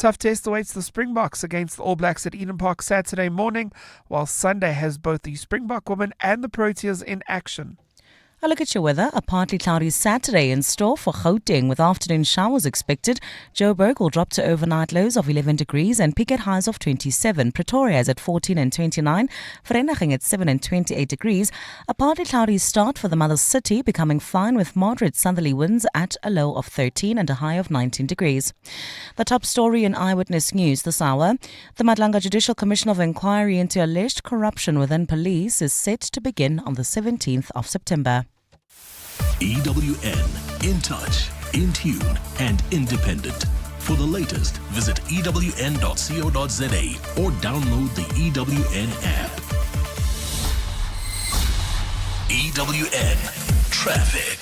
tough test awaits the Springboks against the All Blacks at Eden Park Saturday morning, while Sunday has both the Springbok women and the Proteas in action. A look at your weather. A partly cloudy Saturday in store for Gauteng with afternoon showers expected. Joburg will drop to overnight lows of 11 degrees and peak at highs of 27. Pretoria is at 14 and 29. Vereeniging at 7 and 28 degrees. A partly cloudy start for the mother city, becoming fine with moderate southerly winds at a low of 13 and a high of 19 degrees. The top story in Eyewitness News this hour. The Madlanga Judicial Commission of Inquiry into alleged corruption within police is set to begin on the 17th of September. EWN, in touch, in tune, and independent. For the latest, visit ewn.co.za or download the EWN app. EWN Traffic.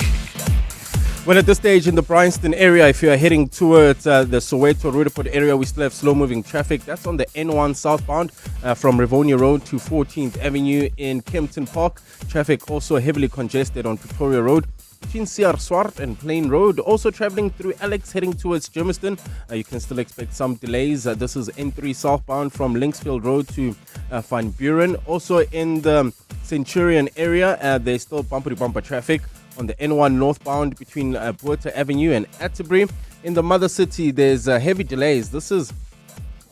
Well, at this stage in the Bryanston area, if you are heading towards the Soweto Roodepoort area, we still have slow-moving traffic. That's on the N1 southbound from Rivonia Road to 14th Avenue in Kempton Park. Traffic also heavily congested on Pretoria Road between CR Swart and Plain Road. Also traveling through Alex heading towards Germiston. You can still expect some delays. This is N3 southbound from Linksfield Road to Van Buren. Also in the Centurion area, there's still bumper-to-bumper traffic on the N1 northbound between Buerta Avenue and Atterbury. In the mother city, there's heavy delays. This is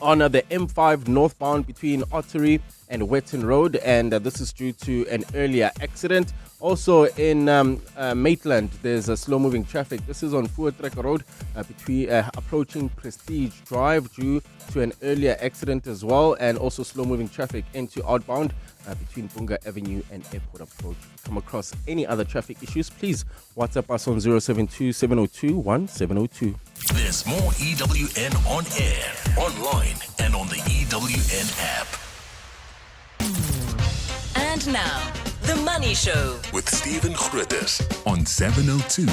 on the M5 northbound between Ottery and Wetton Road, and this is due to an earlier accident. Also in Maitland, there's a slow-moving traffic. This is on Voortrekker Road between approaching Prestige Drive due to an earlier accident as well, and also slow-moving traffic into outbound between Bunga Avenue and Airport Approach. Come across any other traffic issues, please WhatsApp us on 072-702-1702. There's more EWN on air, online, and on the EWN app. And now, The Money Show with Stephen Grootes on 702.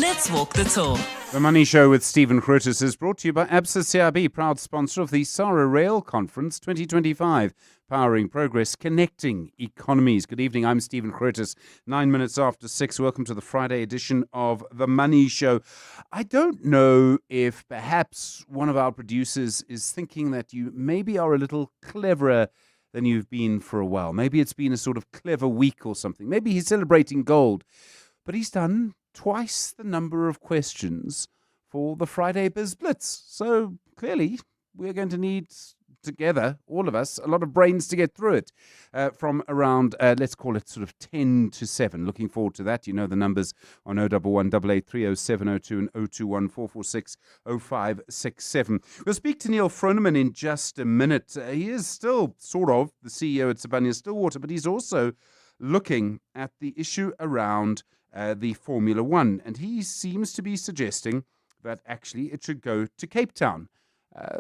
Let's walk the talk. The Money Show with Stephen Grootes is brought to you by Absa CIB, proud sponsor of the SARA Rail Conference 2025, powering progress, connecting economies. Good evening, I'm Stephen Grootes, 9 minutes after 6. Welcome to the Friday edition of The Money Show. I don't know if perhaps one of our producers is thinking that you maybe are a little cleverer than you've been for a while. Maybe it's been a sort of clever week or something. Maybe he's celebrating gold. But he's done twice the number of questions for the Friday Biz Blitz. So clearly we're going to need together, all of us, a lot of brains to get through it from around, let's call it sort of 10 to 7. Looking forward to that. You know the numbers on 011 883 0702 and 021 446 0567. We'll speak to Neil Froneman in just a minute. He is still sort of the CEO at Sibanye-Stillwater, but he's also looking at the issue around the Formula One. And he seems to be suggesting that actually it should go to Cape Town.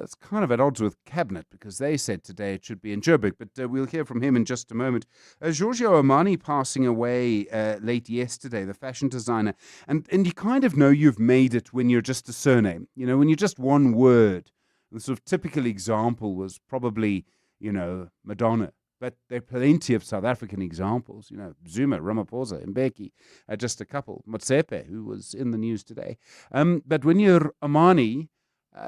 It's kind of at odds with Cabinet because they said today it should be in Joburg, but we'll hear from him in just a moment. Giorgio Armani passing away late yesterday, the fashion designer. And you kind of know you've made it when you're just a surname, you know, when you're just one word. The sort of typical example was probably, you know, Madonna. But there are plenty of South African examples, you know, Zuma, Ramaphosa, Mbeki, just a couple. Motsepe, who was in the news today. But when you're Armani,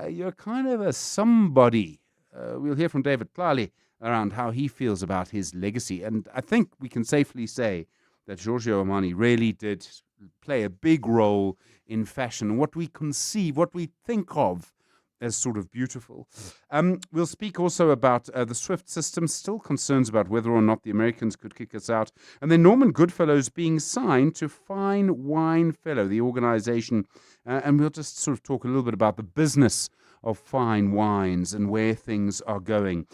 you're kind of a somebody. We'll hear from David Klali around how he feels about his legacy. And I think we can safely say that Giorgio Armani really did play a big role in fashion, what we conceive, what we think of as sort of beautiful. We'll speak also about the SWIFT system, still concerns about whether or not the Americans could kick us out. And then Norman Goodfellow's being signed to Fine Wine Fellow, the organization. And we'll just sort of talk a little bit about the business of fine wines and where things are going.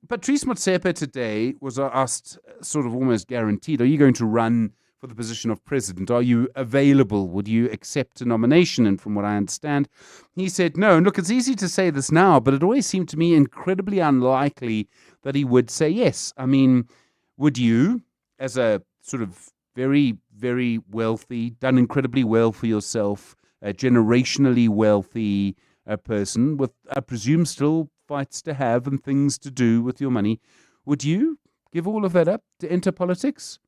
Patrice Motsepe today was asked, sort of almost guaranteed, are you going to run for the position of president? Are you available? Would you accept a nomination? And from what I understand, he said no. And look, it's easy to say this now, but it always seemed to me incredibly unlikely that he would say yes. I mean, would you, as a sort of very, very wealthy, done incredibly well for yourself, a generationally wealthy person with, I presume, still fights to have and things to do with your money, would you give all of that up to enter politics?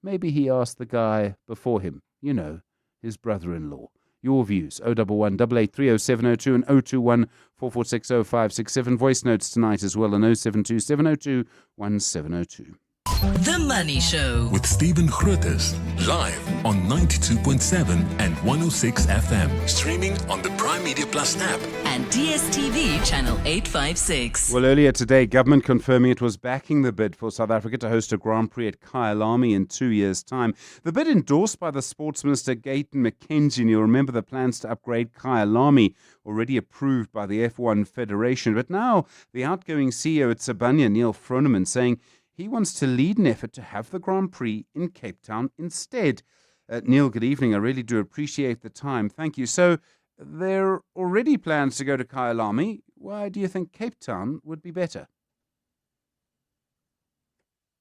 Maybe he asked the guy before him, you know, his brother-in-law. your views. 011 883 0702 and 021 4460 567. Voice notes tonight as well on 072 702 1702. The Money Show. With Stephen Grootes, live on 92.7 and 106 FM. Streaming on the Prime Media Plus app. And DSTV channel 856. Well, earlier today, government confirming it was backing the bid for South Africa to host a Grand Prix at Kyalami in 2 years' time. The bid endorsed by the Sports Minister Gayton McKenzie. And you'll remember the plans to upgrade Kyalami, already approved by the F1 Federation. But now the outgoing CEO at Sibanye, Neil Froneman, saying he wants to lead an effort to have the Grand Prix in Cape Town instead. Neil, good evening. I really do appreciate the time. Thank you. So there are already plans to go to Kyalami. Why do you think Cape Town would be better?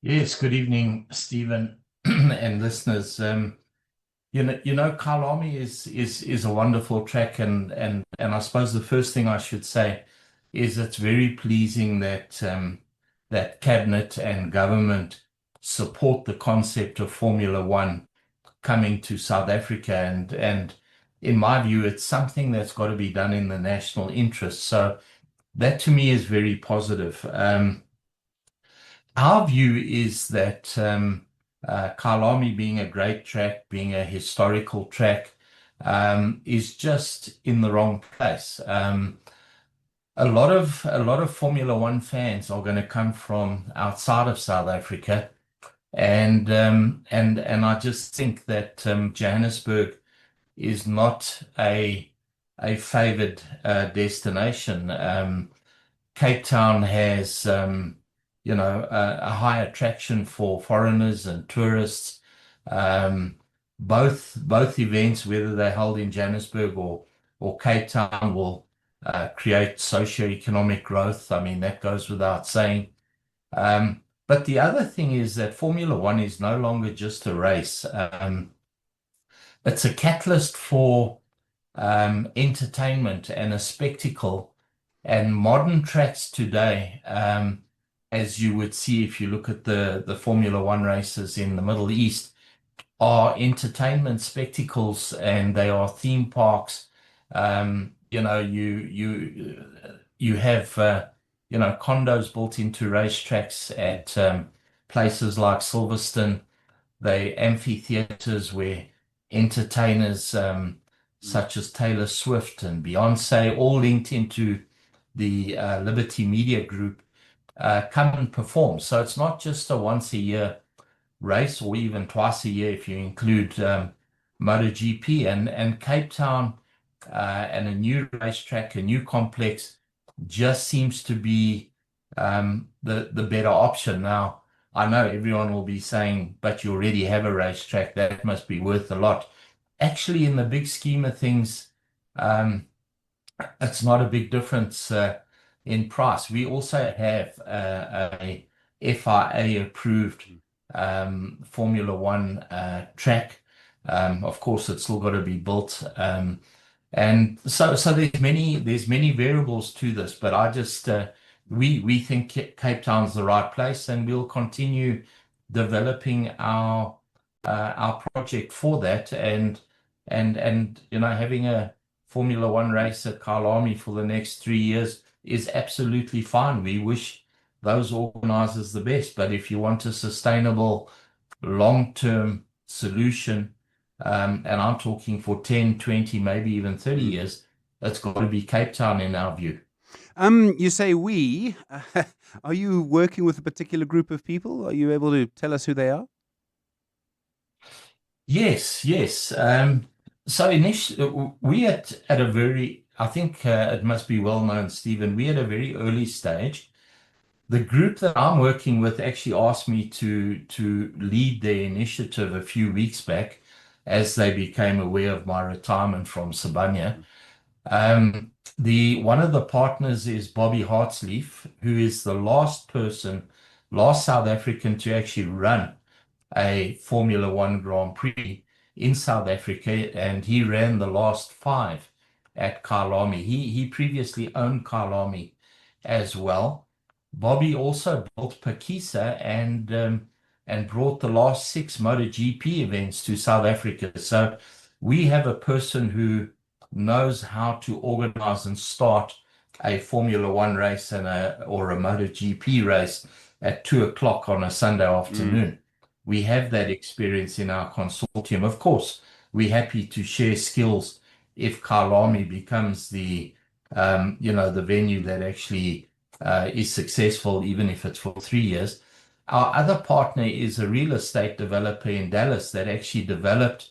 Yes, good evening, Stephen and listeners. Kyalami is a wonderful track, and I suppose the first thing I should say is it's very pleasing that that cabinet and government support the concept of Formula One coming to South Africa, and in my view, it's something that's got to be done in the national interest. So that to me is very positive. Our view is that Kyalami, being a great track, being a historical track, is just in the wrong place. A lot of Formula One fans are going to come from outside of South Africa, and I just think that Johannesburg is not a favored destination. Cape Town has a high attraction for foreigners and tourists. Both events, whether they're held in Johannesburg or Cape Town, will create socio-economic growth. I mean, that goes without saying. But the other thing is that Formula One is no longer just a race. It's a catalyst for entertainment and a spectacle. And modern tracks today, as you would see if you look at the Formula One races in the Middle East, are entertainment spectacles, and they are theme parks. You have condos built into racetracks at places like Silverstone. They amphitheaters where entertainers such as Taylor Swift and Beyonce, all linked into the Liberty Media Group, come and perform. So it's not just a once a year race, or even twice a year if you include MotoGP. And Cape Town and a new racetrack, a new complex, just seems to be the better option. Now, I know everyone will be saying, but you already have a racetrack, that must be worth a lot. Actually, in the big scheme of things, it's not a big difference in price. We also have a FIA-approved Formula One track. Of course, it's still got to be built. And so there's many variables to this, but I just we think Cape Town's the right place, and we'll continue developing our project for that, and having a Formula One race at Kyalami for the next 3 years is absolutely fine. We wish those organizers the best, but if you want a sustainable long-term solution, and I'm talking for 10, 20, maybe even 30 years, it's got to be Cape Town in our view. You say we. Are you working with a particular group of people? Are you able to tell us who they are? Yes. So initially, we at a very, I think it must be well known, Stephen, we at a very early stage. The group that I'm working with actually asked me to lead their initiative a few weeks back, as they became aware of my retirement from Sibanye. One of the partners is Bobby Hartsleaf, who is the last South African to actually run a Formula One Grand Prix in South Africa, and he ran the last 5 at Kyalami. He previously owned Kyalami as well. Bobby also built Pakisa and brought the last 6 MotoGP events to South Africa. So we have a person who knows how to organize and start a Formula One race or a MotoGP race at 2 o'clock on a Sunday afternoon. We have that experience in our consortium. Of course, we're happy to share skills if Kyalami becomes the venue that actually is successful, even if it's for 3 years. Our other partner is a real estate developer in Dallas that actually developed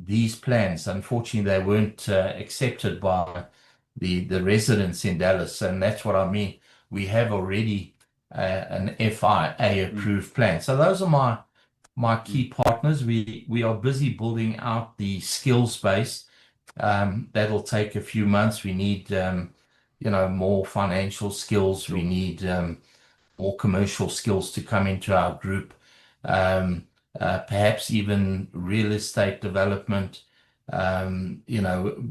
these plans. Unfortunately, they weren't accepted by the residents in Dallas, and that's what I mean. We have already an FIA approved plan. So those are my key partners. We are busy building out the skills base. That'll take a few months. We need more financial skills. We need more commercial skills to come into our group. Perhaps even real estate development,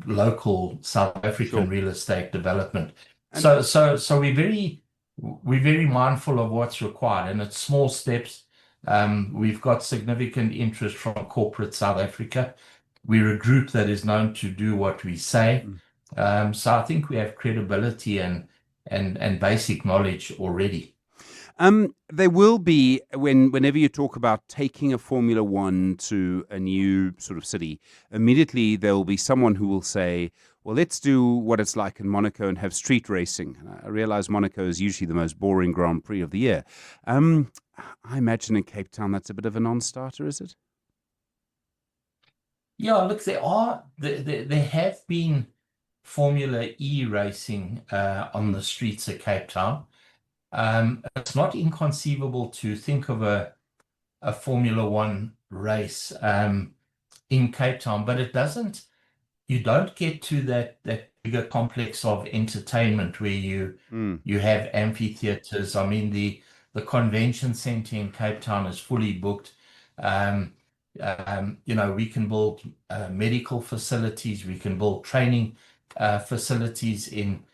local South African real estate development. So we're very mindful of what's required, and it's small steps. We've got significant interest from corporate South Africa. We're a group that is known to do what we say. So I think we have credibility and basic knowledge already. There will be, whenever you talk about taking a Formula One to a new sort of city, immediately there will be someone who will say, well, let's do what it's like in Monaco and have street racing. I realize Monaco is usually the most boring Grand Prix of the year. I imagine in Cape Town that's a bit of a non-starter, is it? Yeah, look, there have been Formula E racing on the streets of Cape Town. It's not inconceivable to think of a Formula One race in Cape Town, but you don't get to that bigger complex of entertainment where you have amphitheaters. I mean, the convention center in Cape Town is fully booked. We can build medical facilities, we can build training facilities in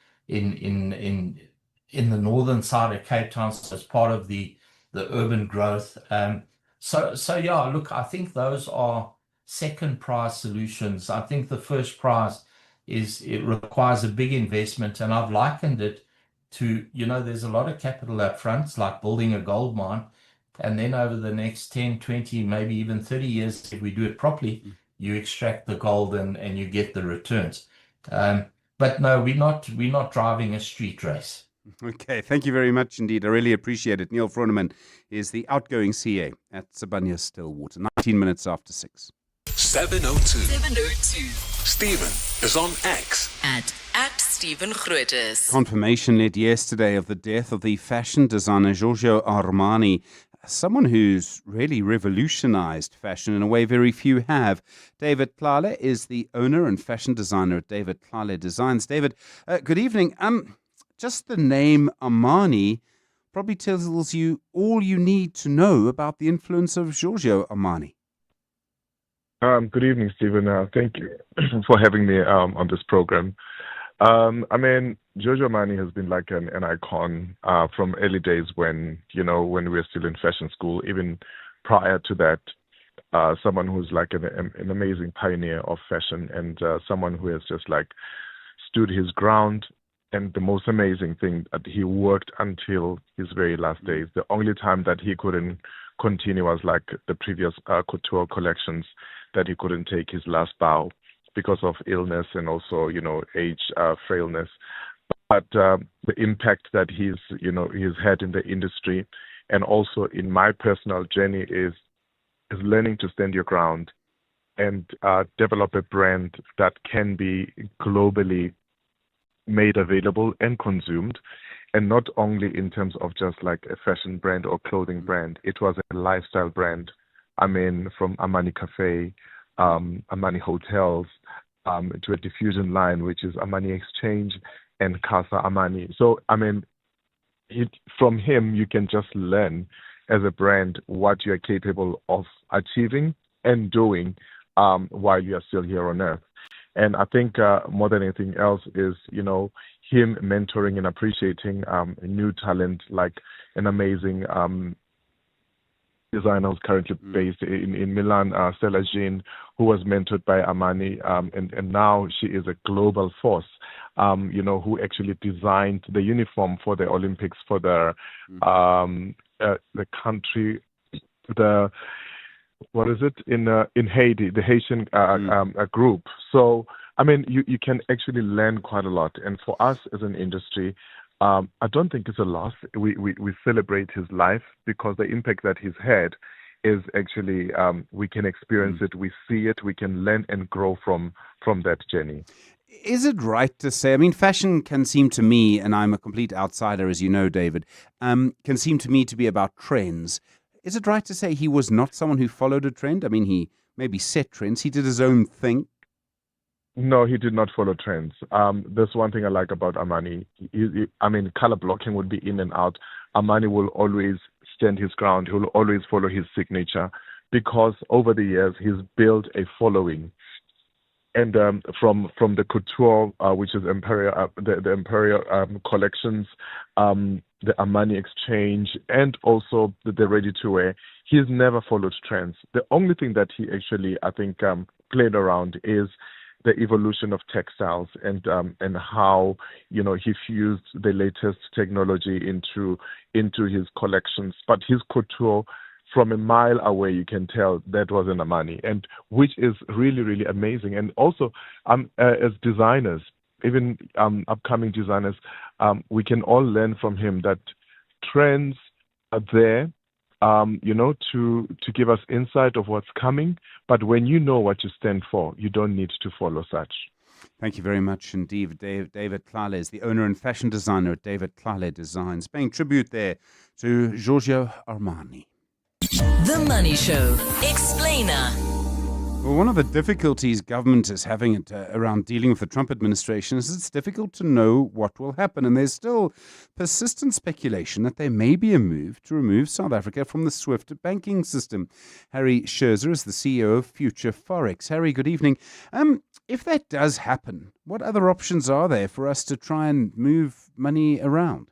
the northern side of Cape Town as part of the urban growth. So yeah, look, I think those are second prize solutions. I think the first prize it requires a big investment, and I've likened it to, there's a lot of capital up front. It's like building a gold mine, and then over the next 10, 20, maybe even 30 years, if we do it properly, you extract the gold and you get the returns. But no, we're not driving a street race. Okay, thank you very much indeed. I really appreciate it. Neil Froneman is the outgoing CA at Sibanye Stillwater. 19 minutes after 6. 702. 702. Stephen is on X. At Stephen Grootes. Confirmation led yesterday of the death of the fashion designer Giorgio Armani, someone who's really revolutionized fashion in a way very few have. David Tlale is the owner and fashion designer at David Tlale Designs. David, good evening. Just the name Armani probably tells you all you need to know about the influence of Giorgio Armani. Good evening, Stephen. Thank you for having me on this program. Giorgio Armani has been like an icon from early days when we were still in fashion school. Even prior to that, someone who's like an amazing pioneer of fashion, and someone who has just like stood his ground. And the most amazing thing, that he worked until his very last days. The only time that he couldn't continue was like the previous couture collections, that he couldn't take his last bow because of illness and also, age, frailness. But the impact that he's had in the industry, and also in my personal journey, is learning to stand your ground and develop a brand that can be globally made available and consumed, and not only in terms of just like a fashion brand or clothing brand. It was a lifestyle brand. From Armani Cafe, Armani Hotels, to a diffusion line, which is Armani Exchange and Casa Armani. So, from him, you can just learn as a brand what you're capable of achieving and doing while you are still here on earth. And I think more than anything else is, him mentoring and appreciating new talent, like an amazing designer who's currently based in Milan, Stella Jean, who was mentored by Armani, and now she is a global force, who actually designed the uniform for the Olympics for the country, what is it, in Haiti, the Haitian group. So, I mean, you can actually learn quite a lot. And for us as an industry, I don't think it's a loss. We celebrate his life because the impact that he's had is actually, we can experience it, we see it, we can learn and grow from that journey. Is it right to say, I mean, fashion can seem to me, and I'm a complete outsider, as you know, David, can seem to me to be about trends. Is it right to say he was not someone who followed a trend? I mean, he maybe set trends, he did his own thing. No, he did not follow trends. There's one thing I like about Armani. Color blocking would be in and out. Armani will always stand his ground. He will always follow his signature because over the years he's built a following. And from the couture, which is Imperial, the Imperial collections, the Armani Exchange, and also the ready-to-wear, he's never followed trends. The only thing that he actually, I think, played around is the evolution of textiles and how he fused the latest technology into his collections. But his couture, from a mile away, you can tell that was an Armani, and which is really, really amazing. And also, as designers, even upcoming designers, we can all learn from him that trends are there, to give us insight of what's coming. But when you know what you stand for, you don't need to follow such. Thank you very much indeed. David Tlale is the owner and fashion designer at David Tlale Designs, paying tribute there to Giorgio Armani. The Money Show Explainer. Well, one of the difficulties government is having around dealing with the Trump administration is it's difficult to know what will happen. And there's still persistent speculation that there may be a move to remove South Africa from the SWIFT banking system. Harry Scherzer is the CEO of Future Forex. Harry, good evening. If that does happen, what other options are there for us to try and move money around?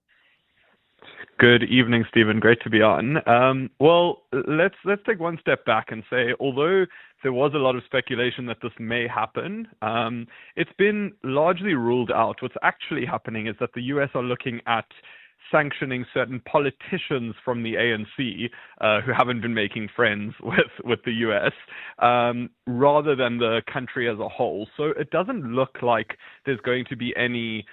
Good evening, Stephen. Great to be on. Well, let's take one step back and say, although there was a lot of speculation that this may happen, it's been largely ruled out. What's actually happening is that the US are looking at sanctioning certain politicians from the ANC who haven't been making friends with the US, rather than the country as a whole. So it doesn't look like there's going to be any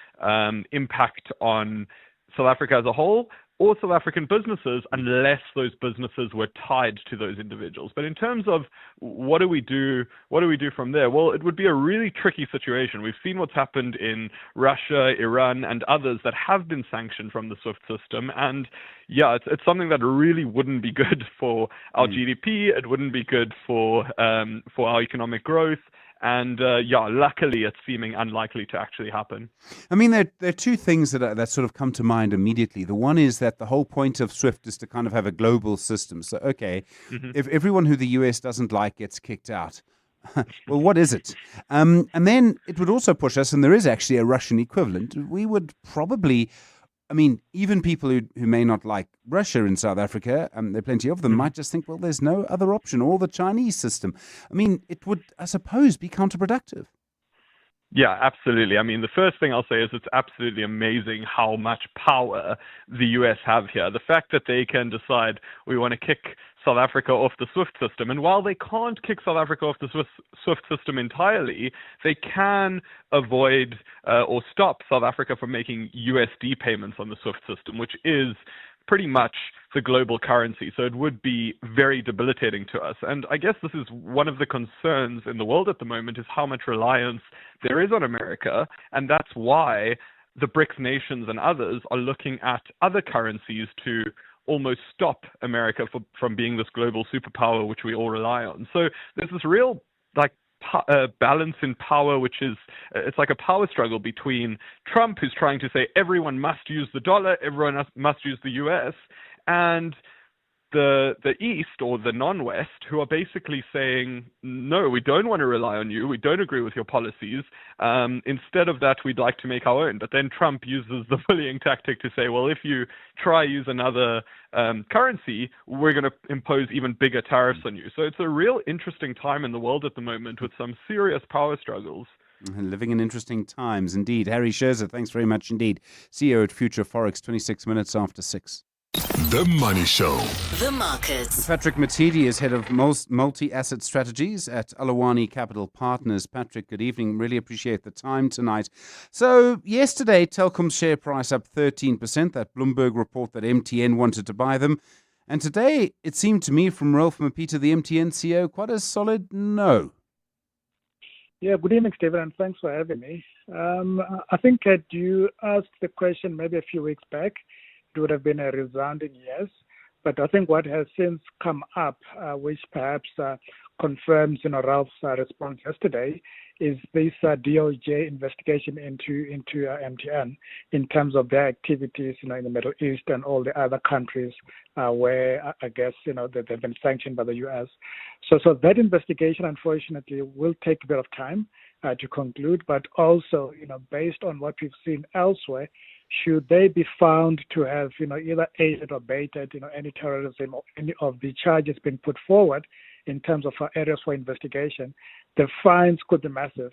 impact on South Africa as a whole or South African businesses unless those businesses were tied to those individuals. But in terms of what do we do from there? Well, it would be a really tricky situation. We've seen what's happened in Russia, Iran, and others that have been sanctioned from the SWIFT system. And yeah, it's something that really wouldn't be good for our GDP. It wouldn't be good for our economic growth. And luckily, it's seeming unlikely to actually happen. I mean, there are two things that sort of come to mind immediately. The one is that the whole point of SWIFT is to kind of have a global system. So, okay, if everyone who the US doesn't like gets kicked out, well, what is it? And then it would also push us, and there is actually a Russian equivalent. We would probably... I mean, even people who may not like Russia in South Africa, there are plenty of them, might just think, well, there's no other option, or the Chinese system. I mean, it would, I suppose, be counterproductive. Yeah, absolutely. I mean, the first thing I'll say is it's absolutely amazing how much power the US have here. The fact that they can decide we want to kick South Africa off the SWIFT system. And while they can't kick South Africa off the SWIFT system entirely, they can avoid or stop South Africa from making USD payments on the SWIFT system, which is pretty much the global currency. So it would be very debilitating to us. And I guess this is one of the concerns in the world at the moment, is how much reliance there is on America. And that's why the BRICS nations and others are looking at other currencies to almost stop America from being this global superpower which we all rely on. So there's this real balance in power, which is it's like a power struggle between Trump, who's trying to say everyone must use the dollar, everyone must use the US, and the East or the non-West who are basically saying, no, we don't want to rely on you. We don't agree with your policies. Instead of that, we'd like to make our own. But then Trump uses the bullying tactic to say, well, if you try use another currency, we're going to impose even bigger tariffs on you. So it's a real interesting time in the world at the moment with some serious power struggles. Living in interesting times, indeed. Harry Scherzer, thanks very much indeed. CEO at Future Forex, 26 minutes after 6. The Money Show. The markets. Patrick Matidi is head of multi-asset strategies at Alawani Capital Partners. Patrick, good evening. Really appreciate the time tonight. So yesterday, Telkom's share price up 13%. That Bloomberg report that MTN wanted to buy them. And today, it seemed to me from Ralph Mapita, the MTN CEO, quite a solid no. Yeah, good evening, Stephen, and thanks for having me. I think had you asked the question maybe a few weeks back, it would have been a resounding yes. But I think what has since come up, which perhaps confirms, Ralph's response yesterday, is this DOJ investigation into MTN in terms of their activities, in the Middle East and all the other countries where I guess that they've been sanctioned by the U.S. So that investigation, unfortunately, will take a bit of time to conclude. But also, based on what we've seen elsewhere, should they be found to have, either aided or baited, any terrorism or any of the charges being put forward in terms of areas for investigation, the fines could be massive,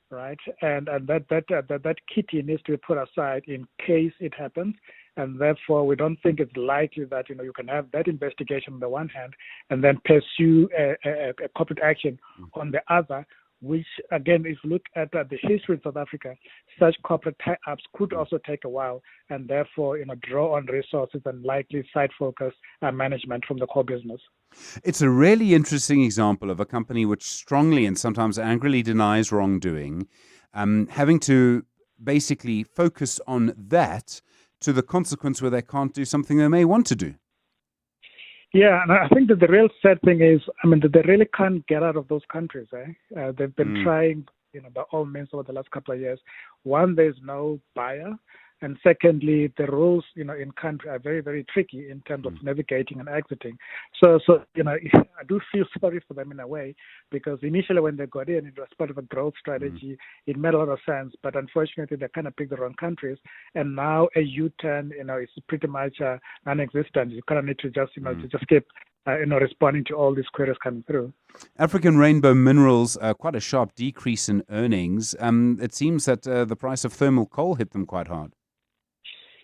right? And that kitty needs to be put aside in case it happens. And therefore, we don't think it's likely that, you can have that investigation on the one hand and then pursue a corporate action on the other, which, again, if you look at the history in South Africa, such corporate tie-ups could also take a while and therefore, draw on resources and likely side-focus management from the core business. It's a really interesting example of a company which strongly and sometimes angrily denies wrongdoing, having to basically focus on that to the consequence where they can't do something they may want to do. Yeah, and I think that the real sad thing is, that they really can't get out of those countries. They've been trying, by all means over the last couple of years. One, there's no buyer. And secondly, the rules, in country are very, very tricky in terms of navigating and exiting. So I do feel sorry for them in a way, because initially when they got in, it was part of a growth strategy. It made a lot of sense, but unfortunately they kind of picked the wrong countries. And now a U-turn, is pretty much non-existent. You kind of need to just, to just keep, responding to all these queries coming through. African Rainbow Minerals, quite a sharp decrease in earnings. It seems that the price of thermal coal hit them quite hard.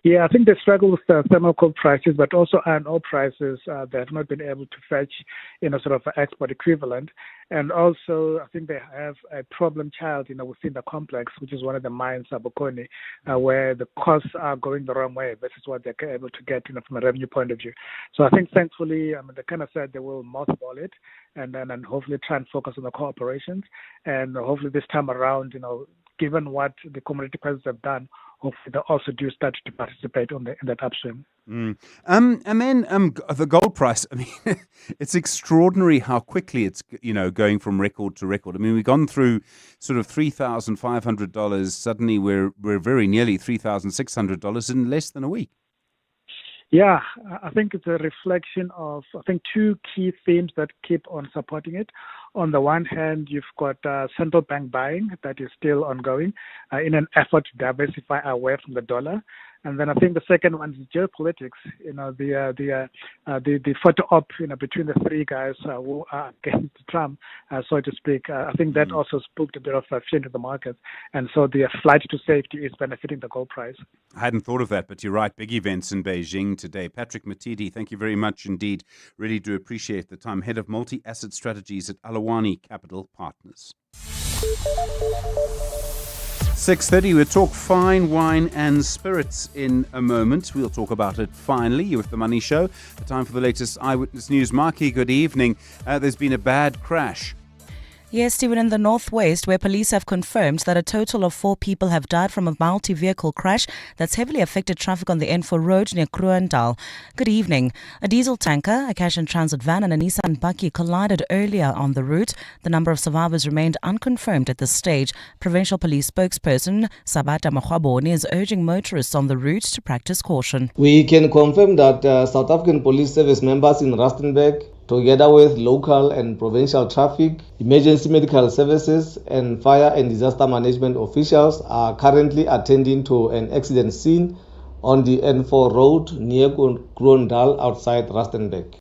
Yeah, I think they struggle with thermal coal prices, but also iron ore prices. They have not been able to fetch, sort of export equivalent. And also, I think they have a problem child, within the complex, which is one of the mines, Bokoni, where the costs are going the wrong way versus what they're able to get, from a revenue point of view. So I think, thankfully, they kind of said they will mothball it and hopefully try and focus on the core operations. And hopefully this time around, given what the commodity prices have done, hopefully they also do start to participate in that upswing. And then the gold price. I mean, it's extraordinary how quickly it's going from record to record. I mean, we've gone through sort of $3,500. Suddenly, we're very nearly $3,600 in less than a week. Yeah, I think it's a reflection of, two key themes that keep on supporting it. On the one hand, you've got central bank buying that is still ongoing in an effort to diversify away from the dollar. And then I think the second one is geopolitics. The photo op, between the three guys who are against Trump, so to speak. I think that also spooked a bit of fear into the market, and so the flight to safety is benefiting the gold price. I hadn't thought of that, but you're right. Big events in Beijing today. Patrick Matidi, thank you very much indeed. Really do appreciate the time. Head of multi-asset strategies at Alawani Capital Partners. 6:30, we'll talk fine wine and spirits in a moment. We'll talk about it finally with The Money Show. The time for the latest Eyewitness News. Marky, good evening. There's been a bad crash. Yes, Stephen, in the northwest, where police have confirmed that a total of 4 people have died from a multi-vehicle crash that's heavily affected traffic on the N4 road near Kruendal. Good evening. A diesel tanker, a cash and transit van and a Nissan Bakkie collided earlier on the route. The number of survivors remained unconfirmed at this stage. Provincial police spokesperson Sabata Makhwaboni is urging motorists on the route to practice caution. We can confirm that South African Police Service members in Rustenburg, together with local and provincial traffic, emergency medical services, and fire and disaster management officials are currently attending to an accident scene on the N4 road near Kruendal outside Rustenburg.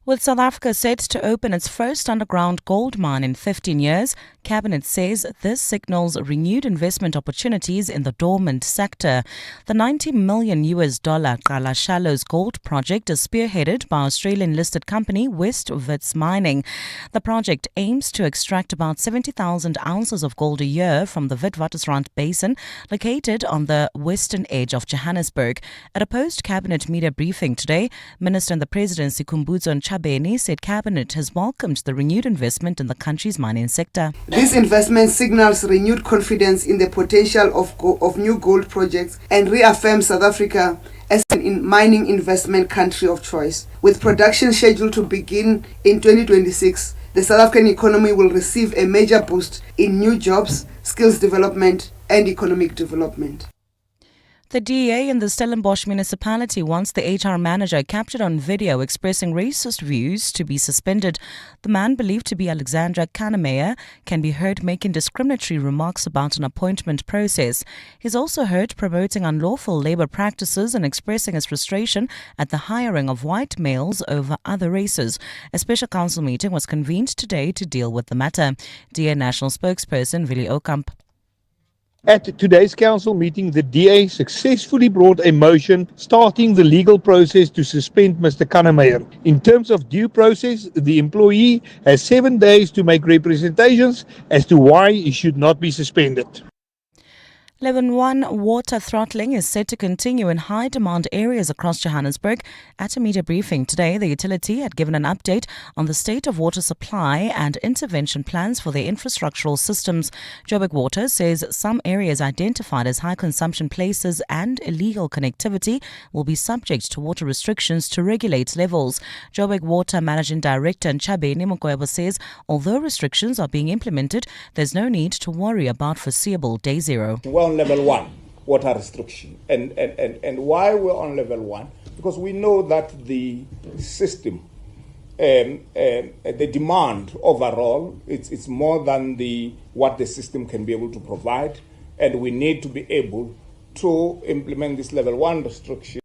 With South Africa set to open its first underground gold mine in 15 years, Cabinet says this signals renewed investment opportunities in the dormant sector. The $90 million Qala Shallows gold project is spearheaded by Australian-listed company West Wits Mining. The project aims to extract about 70,000 ounces of gold a year from the Witwatersrand Basin, located on the western edge of Johannesburg. At a post-cabinet media briefing today, Minister in the Presidency Khumbudzo Ntshabeni said Cabinet has welcomed the renewed investment in the country's mining sector. This investment signals renewed confidence in the potential of new gold projects and reaffirms South Africa as an mining investment country of choice. With production scheduled to begin in 2026, the South African economy will receive a major boost in new jobs, skills development, and economic development. The DA in the Stellenbosch municipality wants the HR manager captured on video expressing racist views to be suspended. The man, believed to be Alexandra Kannemeyer, can be heard making discriminatory remarks about an appointment process. He's also heard promoting unlawful labour practices and expressing his frustration at the hiring of white males over other races. A special council meeting was convened today to deal with the matter. DA National spokesperson Willie Okamp. At today's council meeting, the DA successfully brought a motion starting the legal process to suspend Mr. Kannemeyer. In terms of due process, the employee has 7 days to make representations as to why he should not be suspended. Level 1 water throttling is set to continue in high-demand areas across Johannesburg. At a media briefing today, the utility had given an update on the state of water supply and intervention plans for their infrastructural systems. Joburg Water says some areas identified as high-consumption places and illegal connectivity will be subject to water restrictions to regulate levels. Joburg Water Managing Director Ntshabeni Mokwebo says although restrictions are being implemented, there's no need to worry about foreseeable day zero. On level 1 water restriction and why we're on level 1, because we know that the system the demand overall it's more than what the system can be able to provide, and we need to be able to implement this level 1 restriction.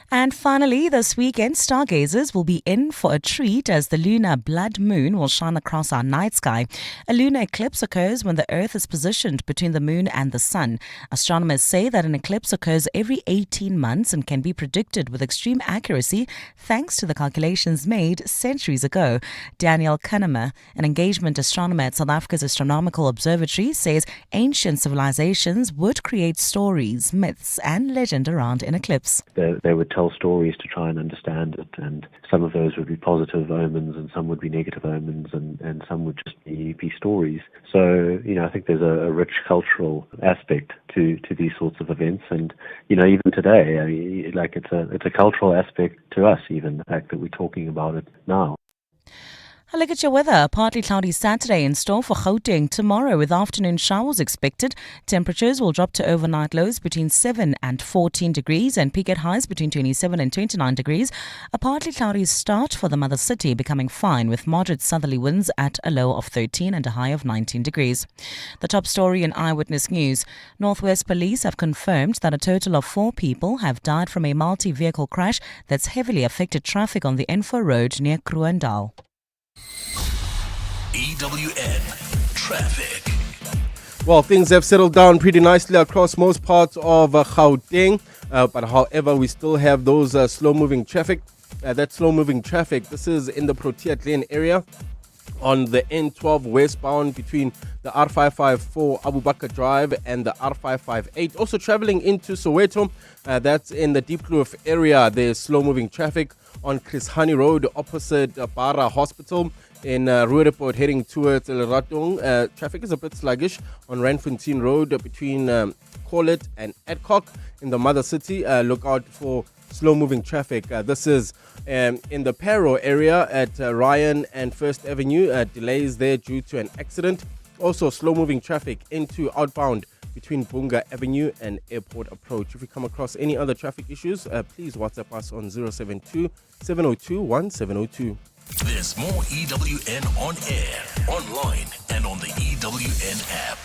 And finally, this weekend, stargazers will be in for a treat as the lunar blood moon will shine across our night sky. A lunar eclipse occurs when the Earth is positioned between the moon and the sun. Astronomers say that an eclipse occurs every 18 months and can be predicted with extreme accuracy thanks to the calculations made centuries ago. Daniel Kahnemer, an engagement astronomer at South Africa's Astronomical Observatory, says ancient civilizations would create stories, myths and legend around an eclipse. They would tell stories to try and understand it, and some of those would be positive omens and some would be negative omens, and some would just be stories. So, I think there's a rich cultural aspect to these sorts of events, and, even today, it's a cultural aspect to us, even the fact that we're talking about it now. A look at your weather. A partly cloudy Saturday in store for Gauteng tomorrow with afternoon showers expected. Temperatures will drop to overnight lows between 7 and 14 degrees and peak at highs between 27 and 29 degrees. A partly cloudy start for the mother city, becoming fine with moderate southerly winds at a low of 13 and a high of 19 degrees. The top story in Eyewitness News. Northwest Police have confirmed that a total of 4 people have died from a multi-vehicle crash that's heavily affected traffic on the N4 road near Kruendal. EWN Traffic. Well, things have settled down pretty nicely across most parts of Gauteng, but however, we still have those slow-moving traffic. That slow-moving traffic, this is in the Protea Glen area on the N12 westbound between the R554 Abu Bakr Drive and the R558. Also traveling into Soweto, that's in the Deep Kloof area. There's slow-moving traffic on Chris Hani Road opposite Bara Hospital. in Roodepoort heading towards El Ratong. Traffic is a bit sluggish on Randfontein Road between Corlett and Adcock in the mother city. Look out for slow-moving traffic. This is in the Paro area at Ryan and First Avenue. Delays there due to an accident. Also, slow-moving traffic into outbound between Bunga Avenue and Airport Approach. If you come across any other traffic issues, please WhatsApp us on 072 702 1702. There's more EWN on air, online, and on the EWN app.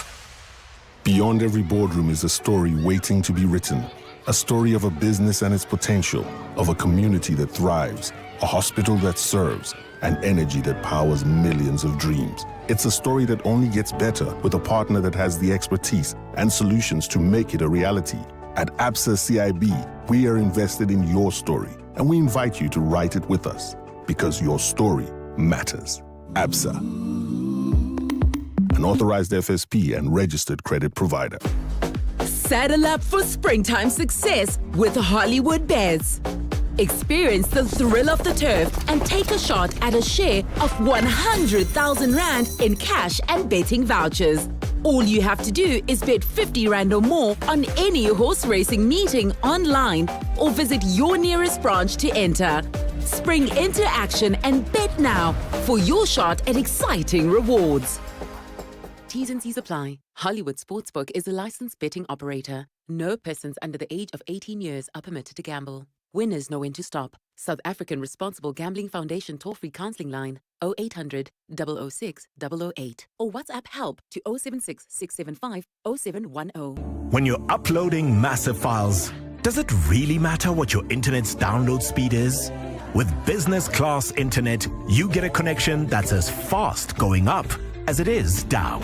Beyond every boardroom is a story waiting to be written. A story of a business and its potential, of a community that thrives, a hospital that serves, and energy that powers millions of dreams. It's a story that only gets better with a partner that has the expertise and solutions to make it a reality. At ABSA CIB, we are invested in your story, and we invite you to write it with us, because your story matters. ABSA, an authorized FSP and registered credit provider. Saddle up for springtime success with Hollywood Bears. Experience the thrill of the turf and take a shot at a share of 100,000 Rand in cash and betting vouchers. All you have to do is bet 50 Rand or more on any horse racing meeting online or visit your nearest branch to enter. Spring into action and bet now for your shot at exciting rewards. T's and C's apply. Hollywood Sportsbook is a licensed betting operator. No persons under the age of 18 years are permitted to gamble. Winners know when to stop. South African Responsible Gambling Foundation toll-free counseling line 0800 006 008 or WhatsApp help to 076 675 0710. When you're uploading massive files, does it really matter what your internet's download speed is? With business class internet, you get a connection that's as fast going up as it is down.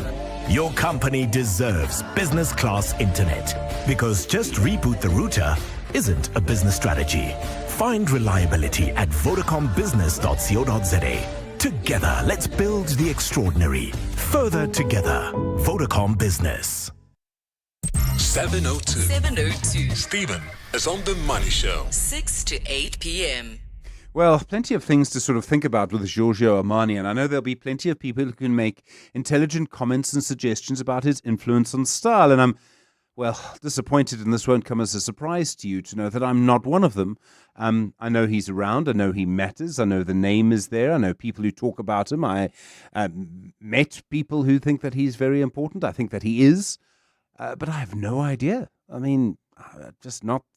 Your company deserves business class internet because just reboot the router isn't a business strategy. Find reliability at vodacombusiness.co.za. Together, let's build the extraordinary. Further together. Vodacom Business. 702. 702. Stephen is on The Money Show. 6 to 8 p.m. Well, plenty of things to sort of think about with Giorgio Armani, and I know there'll be plenty of people who can make intelligent comments and suggestions about his influence on style, and I'm, well, disappointed, and this won't come as a surprise to you to know that I'm not one of them. I know he's around, I know he matters, I know the name is there, I know people who talk about him, I met people who think that he's very important, I think that he is, but I have no idea. I mean,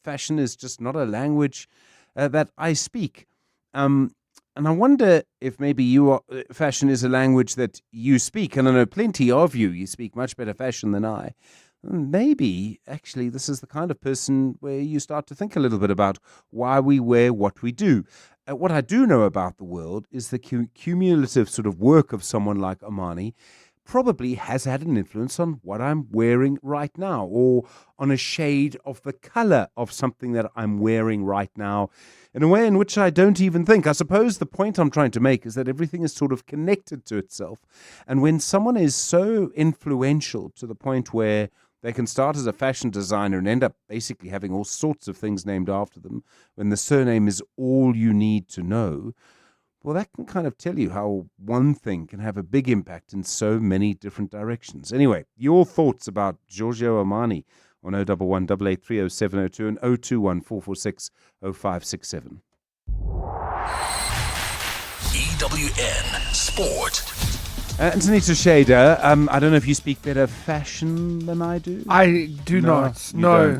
fashion is just not a language that I speak. And I wonder if maybe fashion is a language that you speak, and I know plenty of you speak much better fashion than I. Maybe, actually, this is the kind of person where you start to think a little bit about why we wear what we do. What I do know about the world is the cumulative sort of work of someone like Armani probably has had an influence on what I'm wearing right now, or on a shade of the color of something that I'm wearing right now, in a way in which I don't even think. I suppose the point I'm trying to make is that everything is sort of connected to itself. And when someone is so influential to the point where they can start as a fashion designer and end up basically having all sorts of things named after them, when the surname is all you need to know, well, that can kind of tell you how one thing can have a big impact in so many different directions. Anyway, your thoughts about Giorgio Armani on 011 883 0702 and 021 446 0567. EWN Sport. Antonita Shader, I don't know if you speak better fashion than I do. I do not. No.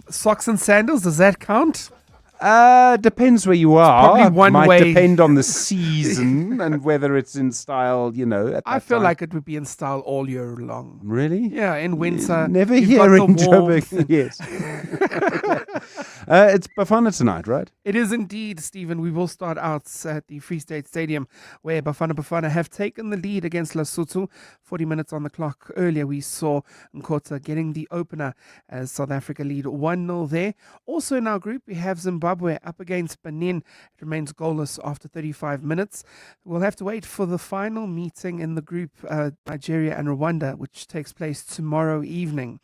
Socks and sandals, does that count? Depends where you are. Probably one Might way. depend on the season and whether it's in style, at I that feel time. like it would be in style all year long. Really? Yeah, in winter. Never you've got hearing the Joburg. warmth. Yes. It's Bafana tonight, right? It is indeed, Stephen. We will start out at the Free State Stadium, where Bafana have taken the lead against Lesotho. 40 minutes on the clock. Earlier, we saw Nkota getting the opener as South Africa lead 1-0 there. Also in our group, we have Zimbabwe up against Benin. It remains goalless after 35 minutes. We'll have to wait for the final meeting in the group, Nigeria and Rwanda, which takes place tomorrow evening.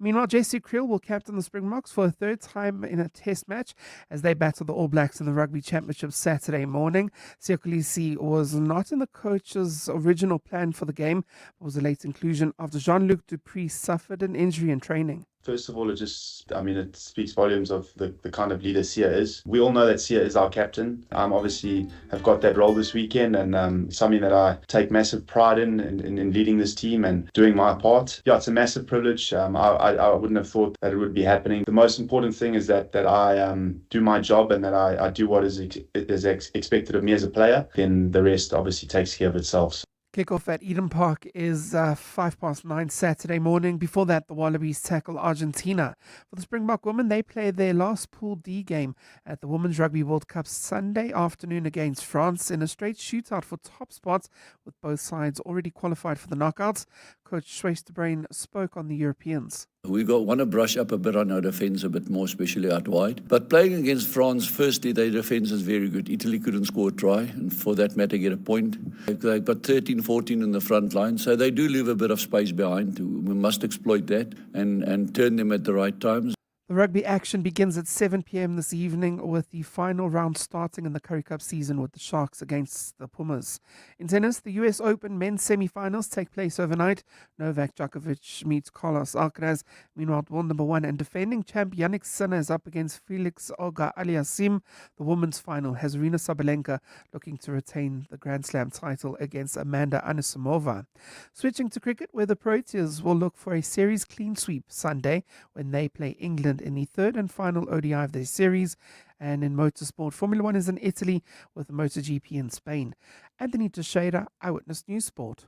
Meanwhile, JC Kriel will captain the Springboks for a third time in a test match as they battle the All Blacks in the Rugby Championship Saturday morning. Siya Kolisi was not in the coach's original plan for the game, but was a late inclusion after Jean-Luc Dupree suffered an injury in training. First of all, it speaks volumes of the kind of leader Sia is. We all know that Sia is our captain. Obviously have got that role this weekend, and something that I take massive pride in leading this team and doing my part. Yeah, it's a massive privilege. I wouldn't have thought that it would be happening. The most important thing is that I do my job and that I do what is expected of me as a player. Then the rest obviously takes care of itself. Kickoff at Eden Park is 9:05 Saturday morning. Before that, the Wallabies tackle Argentina. For the Springbok women, they play their last Pool D game at the Women's Rugby World Cup Sunday afternoon against France in a straight shootout for top spots, with both sides already qualified for the knockouts. Coach Schweiss de Bruin spoke on the Europeans. We want to brush up a bit on our defence a bit more, especially out wide. But playing against France, firstly, their defence is very good. Italy couldn't score a try, and for that matter, get a point. They've got 13, 14 in the front line, so they do leave a bit of space behind. We must exploit that and turn them at the right times. The rugby action begins at 7 p.m. this evening, with the final round starting in the Currie Cup season with the Sharks against the Pumas. In tennis, the US Open men's semi-finals take place overnight. Novak Djokovic meets Carlos Alcaraz. Meanwhile, world number 1 and defending champ Yannick Sinner is up against Felix Auger-Aliassime. The women's final has Arina Sabalenka looking to retain the Grand Slam title against Amanda Anisimova. Switching to cricket, where the Proteas will look for a series clean sweep Sunday when they play England in the third and final ODI of their series. And in motorsport, Formula 1 is in Italy with the MotoGP in Spain. Anthony Teixeira, Eyewitness News Sport.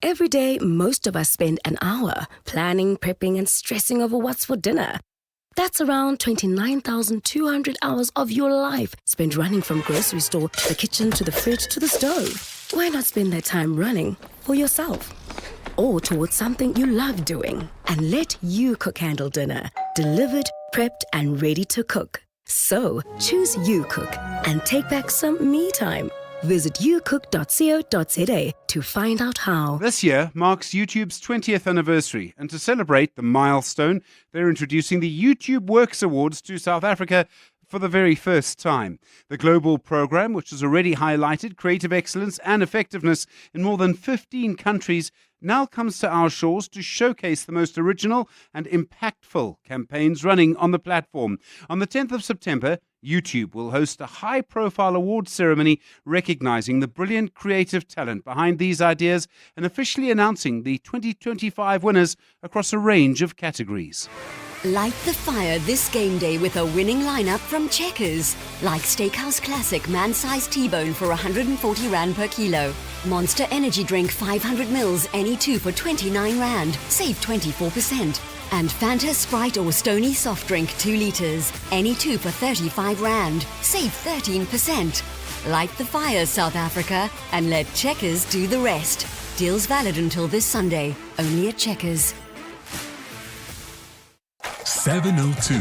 Every day, most of us spend an hour planning, prepping, and stressing over what's for dinner. That's around 29,200 hours of your life spent running from grocery store, the kitchen, to the fridge, to the stove. Why not spend that time running for yourself? Or towards something you love doing, and let You Cook handle dinner. Delivered, prepped, and ready to cook. So choose You Cook and take back some me time. Visit youcook.co.za to find out how. This year marks YouTube's 20th anniversary, and to celebrate the milestone, they're introducing the YouTube Works Awards to South Africa for the very first time. The global program, which has already highlighted creative excellence and effectiveness in more than 15 countries, now comes to our shores to showcase the most original and impactful campaigns running on the platform. On the 10th of September, YouTube will host a high-profile awards ceremony recognizing the brilliant creative talent behind these ideas and officially announcing the 2025 winners across a range of categories. Light the fire this game day with a winning lineup from Checkers. Like Steakhouse Classic man-sized T-bone for 140 Rand per kilo. Monster Energy Drink 500 mils any 2 for 29 Rand. Save 24%. And Fanta Sprite or Stony Soft Drink 2 litres. Any 2 for 35 Rand. Save 13%. Light the fire, South Africa, and let Checkers do the rest. Deals valid until this Sunday. Only at Checkers. 702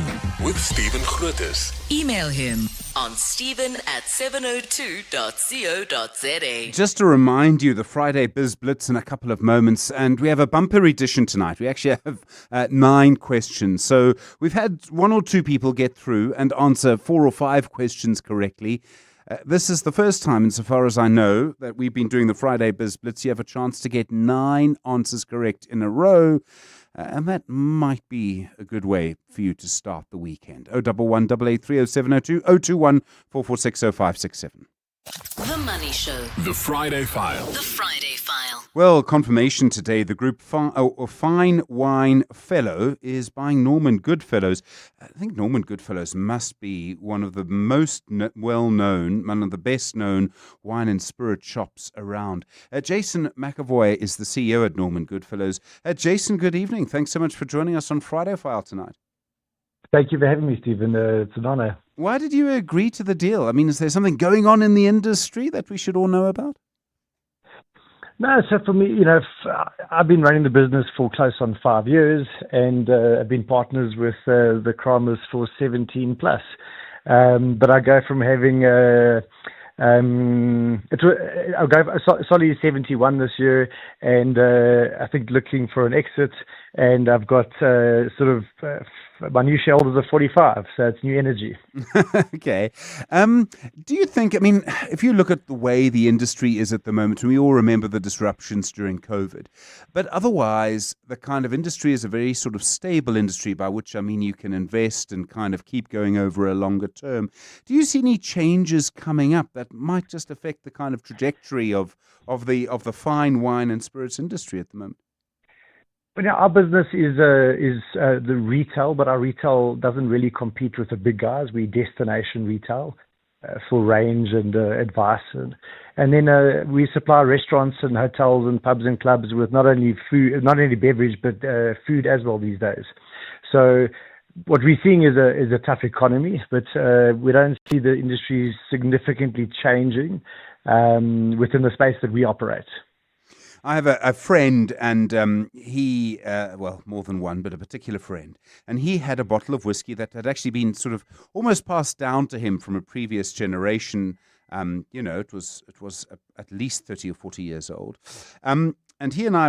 with Stephen Grootes. Email him on stephen@702.co.za. Just to remind you, the Friday Biz Blitz in a couple of moments, and we have a bumper edition tonight. We actually have 9 questions. So we've had 1 or 2 people get through and answer 4 or 5 questions correctly. This is the first time, insofar as I know, that we've been doing the Friday Biz Blitz. You have a chance to get 9 answers correct in a row. And that might be a good way for you to start the weekend. 011 883 0702 021 446 0567. The Money Show. The Friday File. The Friday File. Well, confirmation today. The group Fine Wine Fellow is buying Norman Goodfellows. I think Norman Goodfellows must be one of the most well-known, one of the best-known wine and spirit shops around. Jason McAvoy is the CEO at Norman Goodfellows. Jason, good evening. Thanks so much for joining us on Friday File tonight. Thank you for having me, Stephen. It's an honor. Why did you agree to the deal? I mean, is there something going on in the industry that we should all know about? No, so for me, I've been running the business for close on 5 years, and I've been partners with the Kramers for 17 plus. But I go from having I'll go solidly 71 this year, and I think looking for an exit. and I've got my new shareholders are 45, so it's new energy. Okay. Do you think, I mean, if you look at the way the industry is at the moment, and we all remember the disruptions during COVID, but otherwise the kind of industry is a very sort of stable industry, by which I mean you can invest and kind of keep going over a longer term. Do you see any changes coming up that might just affect the kind of trajectory of the fine wine and spirits industry at the moment? But our business is the retail, but our retail doesn't really compete with the big guys. We destination retail for range and advice, and then we supply restaurants and hotels and pubs and clubs with not only food, not only beverage, but food as well these days. So what we're seeing is a tough economy, but we don't see the industry significantly changing within the space that we operate. I have a friend, and he, well, more than one, but a particular friend, and he had a bottle of whiskey that had actually been sort of almost passed down to him from a previous generation. It was at least 30 or 40 years old. And he and I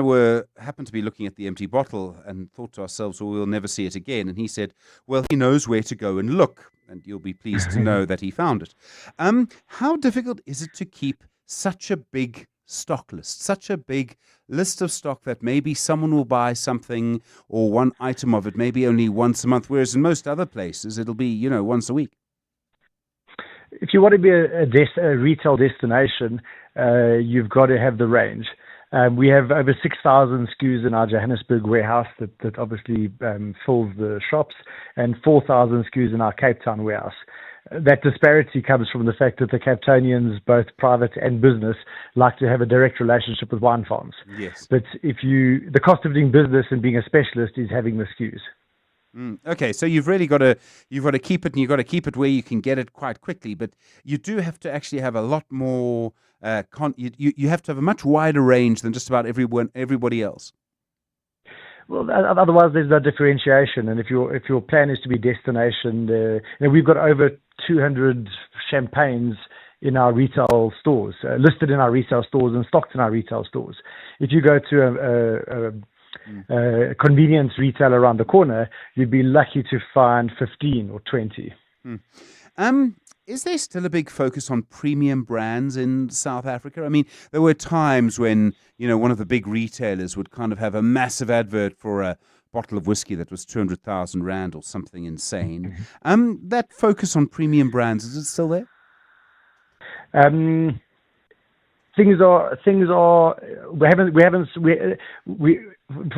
happened to be looking at the empty bottle and thought to ourselves, well, we'll never see it again. And he said, well, he knows where to go and look, and you'll be pleased to know that he found it. How difficult is it to keep such a big stock list, such a big list of stock that maybe someone will buy something or one item of it maybe only once a month, whereas in most other places it'll be, once a week? If you want to be a retail destination, you've got to have the range. We have over 6,000 SKUs in our Johannesburg warehouse that obviously fills the shops, and 4,000 SKUs in our Cape Town warehouse. That disparity comes from the fact that the Cape Townians, both private and business, like to have a direct relationship with wine farms. Yes. But the cost of doing business and being a specialist is having the SKUs. Okay, so you've really got to keep it, and you've got to keep it where you can get it quite quickly. But you do have to actually have a lot more. You have to have a much wider range than just about everybody else. Well, otherwise there's no differentiation. And if your plan is to be destination, we've got over 200 champagnes in our retail stores, listed in our retail stores and stocked in our retail stores. If you go to a convenience retailer around the corner, you'd be lucky to find 15 or 20. Is there still a big focus on premium brands in South Africa? I mean, there were times when, one of the big retailers would kind of have a massive advert for a bottle of whiskey that was 200,000 Rand or something insane. That focus on premium brands, is it still there? For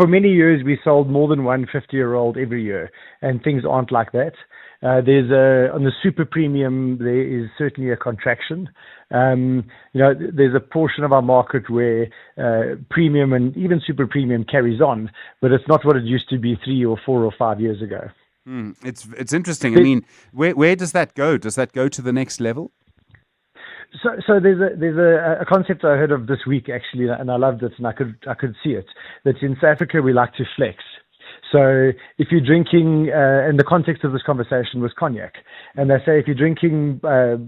many years we sold more than one 50-year-old every year, and things aren't like that. On the super premium, there is certainly a contraction. There's a portion of our market where premium and even super premium carries on, but it's not what it used to be 3 or 4 or 5 years ago. It's interesting. I mean, where does that go? Does that go to the next level? So there's a concept I heard of this week actually, and I loved it, and I could see it. That in South Africa we like to flex. So if you're drinking, and the context of this conversation was cognac, and they say if you're drinking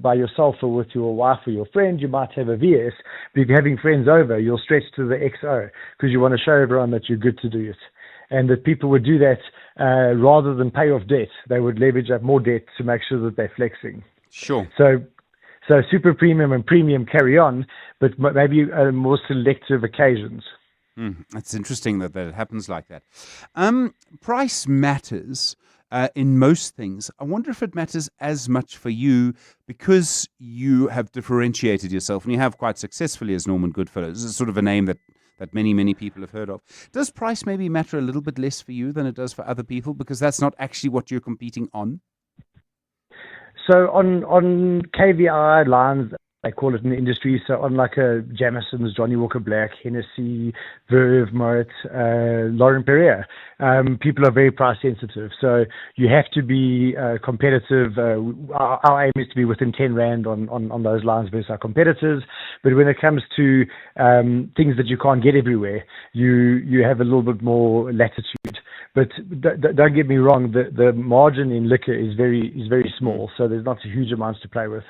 by yourself or with your wife or your friend, you might have a VS, but if you're having friends over, you'll stretch to the XO because you want to show everyone that you're good to do it. And that people would do that rather than pay off debt. They would leverage up more debt to make sure that they're flexing. Sure. So super premium and premium carry on, but maybe more selective occasions. It's interesting that it happens like that. Price matters in most things. I wonder if it matters as much for you because you have differentiated yourself, and you have quite successfully as Norman Goodfellow. This is sort of a name that many, many people have heard of. Does price maybe matter a little bit less for you than it does for other people because that's not actually what you're competing on? So on KVI lines, they call it in the industry, so on like a Jameson's, Johnny Walker Black, Hennessy, Verve, Moet, Laurent Perrier, people are very price sensitive. So you have to be competitive. Our aim is to be within 10 Rand on those lines versus our competitors. But when it comes to things that you can't get everywhere, you have a little bit more latitude. But don't get me wrong, the margin in liquor is very small, so there's not huge amounts to play with.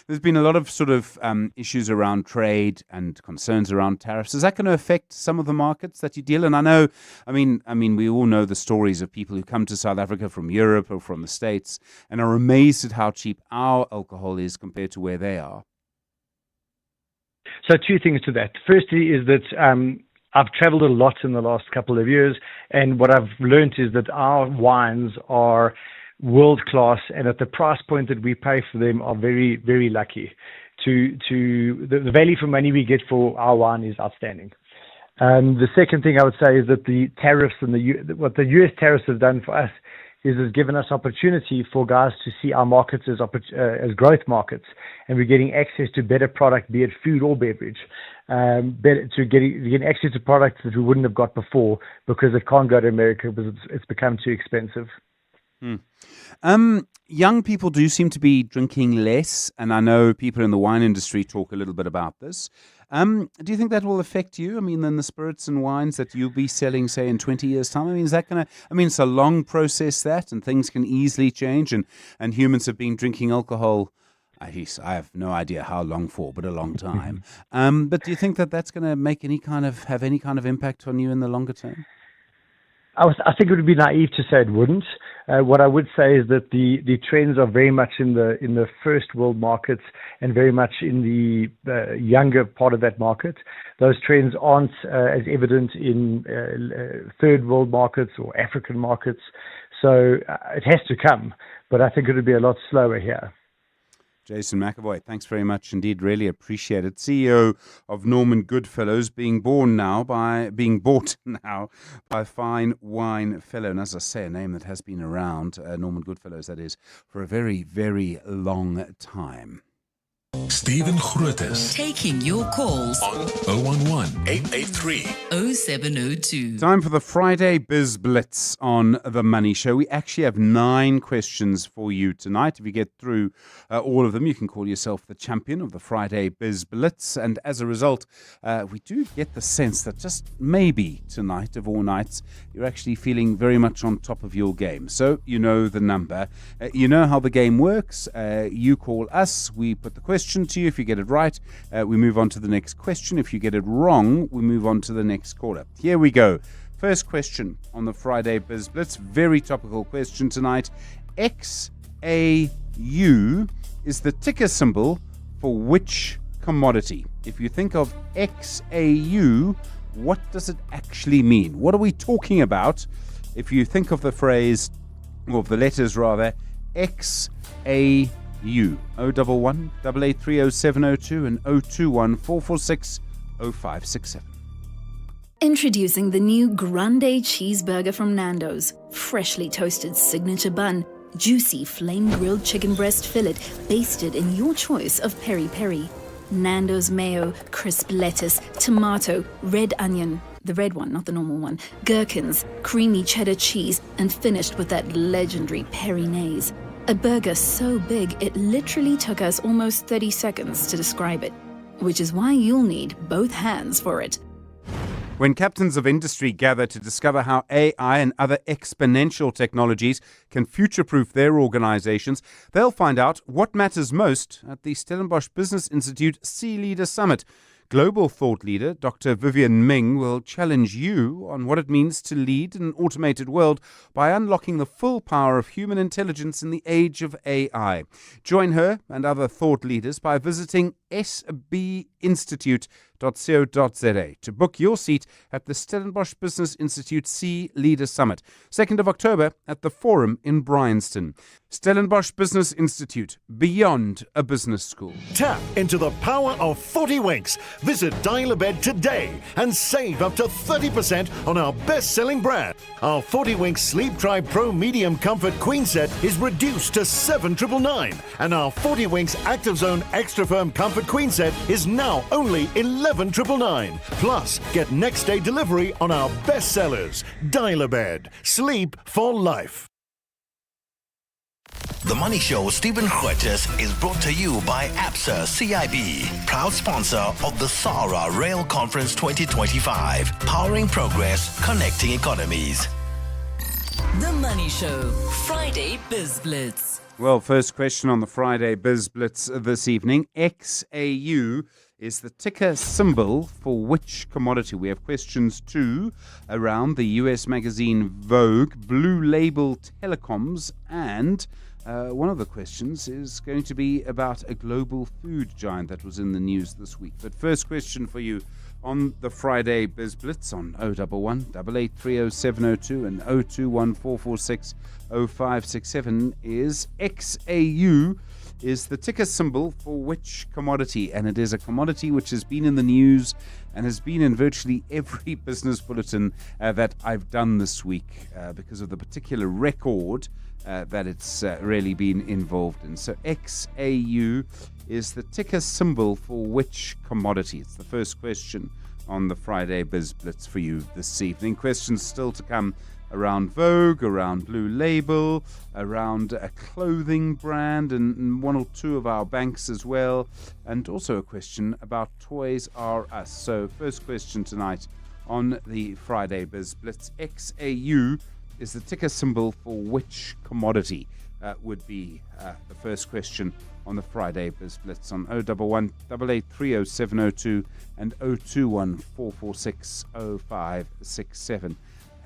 There's been a lot of sort of issues around trade and concerns around tariffs. Is that going to affect some of the markets that you deal in? I mean, we all know the stories of people who come to South Africa from Europe or from the States and are amazed at how cheap our alcohol is compared to where they are. So two things to that. Firstly is that I've traveled a lot in the last couple of years, and what I've learned is that our wines are world class, and at the price point that we pay for them are very, very lucky. The value for money we get for our wine is outstanding. The second thing I would say is that the tariffs and what the US tariffs have done for us is has given us opportunity for guys to see our markets as growth markets, and we're getting access to better product, be it food or beverage, getting access to products that we wouldn't have got before because it can't go to America because it's become too expensive. Young people do seem to be drinking less, and I know people in the wine industry talk a little bit about this. Do you think that will affect you? I mean, in the spirits and wines that you'll be selling, say, in 20 years' time? I mean, is that going to... I mean, it's a long process, that, and things can easily change, and humans have been drinking alcohol, I have no idea how long for, but a long time. But do you think that that's going to make have any kind of impact on you in the longer term? I think it would be naive to say it wouldn't. What I would say is that the trends are very much in the first world markets and very much in the younger part of that market. Those trends aren't as evident in third world markets or African markets. So it has to come, but I think it would be a lot slower here. Jason McAvoy, thanks very much indeed. Really appreciate it. CEO of Norman Goodfellows, being bought now by Fine Wine Fellow. And as I say, a name that has been around, Norman Goodfellows, that is, for a very, very long time. Stephen Grootes. Taking your calls on 011-883-0702. Time for the Friday Biz Blitz on The Money Show. We actually have 9 questions for you tonight. If you get through all of them, you can call yourself the champion of the Friday Biz Blitz. And as a result, we do get the sense that just maybe tonight of all nights, you're actually feeling very much on top of your game. So you know the number. You know how the game works. You call us. We put the question to you. If you get it right, we move on to the next question. If you get it wrong, we move on to the next caller. Here we go. First question on the Friday Biz Blitz. Very topical question tonight. XAU is the ticker symbol for which commodity? If you think of XAU, what does it actually mean? What are we talking about if you think of the phrase, or of the letters rather, XAU? 011-883-0702 and 021-446-0567. Introducing the new Grande Cheeseburger from Nando's. Freshly toasted signature bun, juicy flame-grilled chicken breast fillet basted in your choice of peri-peri. Nando's mayo, crisp lettuce, tomato, red onion, the red one, not the normal one, gherkins, creamy cheddar cheese, and finished with that legendary peri-naise. A burger so big, it literally took us almost 30 seconds to describe it, which is why you'll need both hands for it. When captains of industry gather to discover how AI and other exponential technologies can future-proof their organizations, they'll find out what matters most at the Stellenbosch Business Institute C-Leader Summit. Global thought leader Dr. Vivian Ming will challenge you on what it means to lead an automated world by unlocking the full power of human intelligence in the age of AI. Join her and other thought leaders by visiting sbinstitute.co.za to book your seat at the Stellenbosch Business Institute C-Leader Summit, 2nd of October at the Forum in Bryanston. Stellenbosch Business Institute, beyond a business school. Tap into the power of 40 Winks. Visit Dial-A-Bed today and save up to 30% on our best-selling brand. Our 40 Winks Sleep Tribe Pro Medium Comfort Queen Set is reduced to $7,999, and our 40 Winks Active Zone Extra Firm Comfort Queen Set is now only $11,999. Plus, get next-day delivery on our best sellers. Dial-A-Bed. Sleep for life. The Money Show, Stephen Grootes, is brought to you by ABSA CIB, proud sponsor of the SARA Rail Conference 2025, powering progress, connecting economies. The Money Show, Friday Biz Blitz. Well, first question on the Friday Biz Blitz this evening. XAU is the ticker symbol for which commodity? We have questions 2 around the US magazine Vogue, Blue Label Telecoms, and one of the questions is going to be about a global food giant that was in the news this week. But first question for you on the Friday Biz Blitz on 011 8830 702 and 021 446 0567 is XAU is the ticker symbol for which commodity? And it is a commodity which has been in the news and has been in virtually every business bulletin that I've done this week because of the particular record that it's really been involved in. So XAU is the ticker symbol for which commodity? It's the first question on the Friday Biz Blitz for you this evening. Questions still to come around Vogue, around Blue Label, around a clothing brand, and one or two of our banks as well, and also a question about Toys R Us. So first question tonight on the Friday Biz Blitz. XAU is the ticker symbol for which commodity? Would be the first question on the Friday Biz Blitz on 011 8830 702 and 021 446 0567.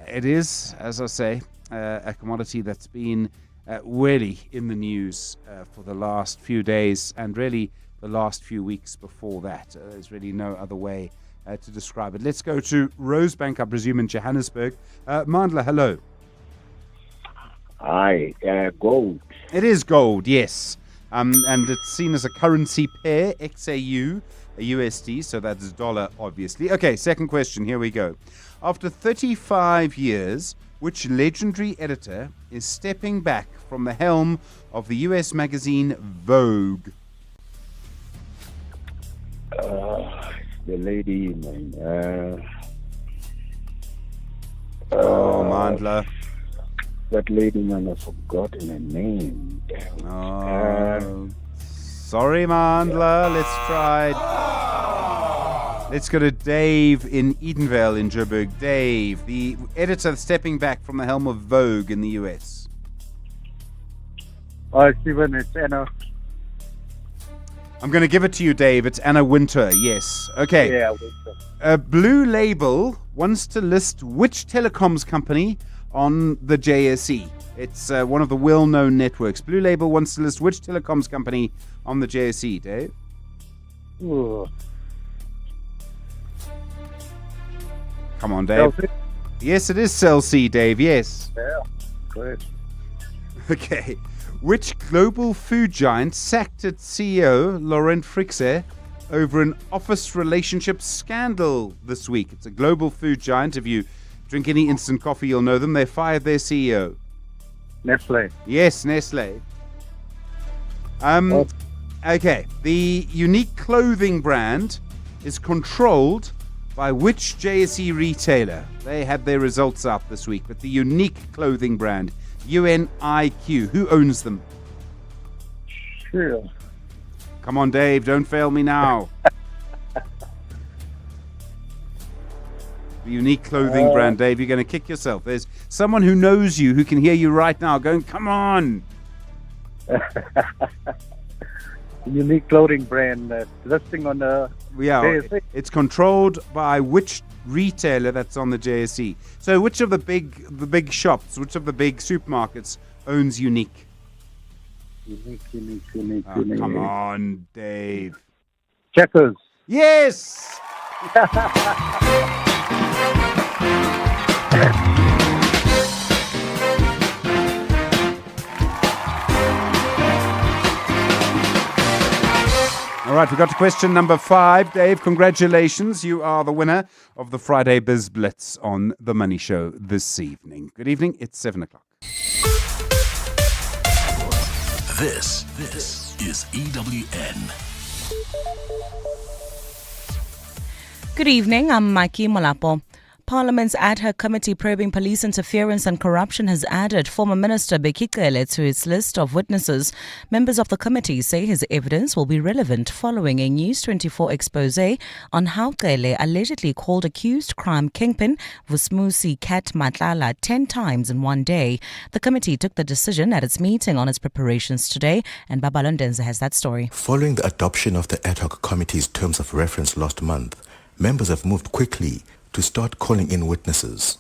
It is, as I say, a commodity that's been really in the news for the last few days and really the last few weeks before that. There's really no other way to describe it. Let's go to Rosebank, I presume, in Johannesburg. Mandla, hello. Hi, gold. It is gold, yes. And it's seen as a currency pair, XAU, a USD, so that's dollar, obviously. Okay, second question, here we go. After 35 years, which legendary editor is stepping back from the helm of the US magazine Vogue? The lady, man. Mandla. That lady, man, I've forgotten her name. Sorry, Mandla. Let's try. Let's go to Dave in Edenvale in Joburg. Dave, the editor stepping back from the helm of Vogue in the US. Stephen, it's Anna. I'm going to give it to you, Dave. It's Anna Winter, yes. Okay. Yeah, Winter. Blue Label wants to list which telecoms company on the JSE. It's one of the well-known networks. Blue Label wants to list which telecoms company on the JSE, Dave? Ooh. Come on, Dave. Cell C? Yes, it is Cell C, Dave, yes. Yeah, great. Okay. Which global food giant sacked its CEO, Laurent Frixe, over an office relationship scandal this week? It's a global food giant. If you drink any instant coffee, you'll know them. They fired their CEO. Nestle. Yes, Nestle. Okay. The unique clothing brand is controlled by which JSE retailer? They had their results out this week, but the unique clothing brand, UNIQ, who owns them? Sure. Come on, Dave, don't fail me now. The unique clothing brand, Dave, you're going to kick yourself. There's someone who knows you, who can hear you right now going, come on. Unique clothing brand listing on the JSE. It's controlled by which retailer that's on the JSE. So which of the big shops, which of the big supermarkets owns Unique? Unique. Come on, Dave. Checkers. Yes! All right, we got to question number 5. Dave, congratulations. You are the winner of the Friday Biz Blitz on The Money Show this evening. Good evening. It's 7 o'clock. This is EWN. Good evening. I'm Mikey Malapo. Parliament's ad hoc committee probing police interference and corruption has added former Minister Bheki Cele to its list of witnesses. Members of the committee say his evidence will be relevant following a News 24 expose on how Cele allegedly called accused crime kingpin Vusmusi Kat Matlala 10 times in one day. The committee took the decision at its meeting on its preparations today, and Babalo Ndenza has that story. Following the adoption of the ad hoc committee's terms of reference last month, members have moved quickly to start calling in witnesses.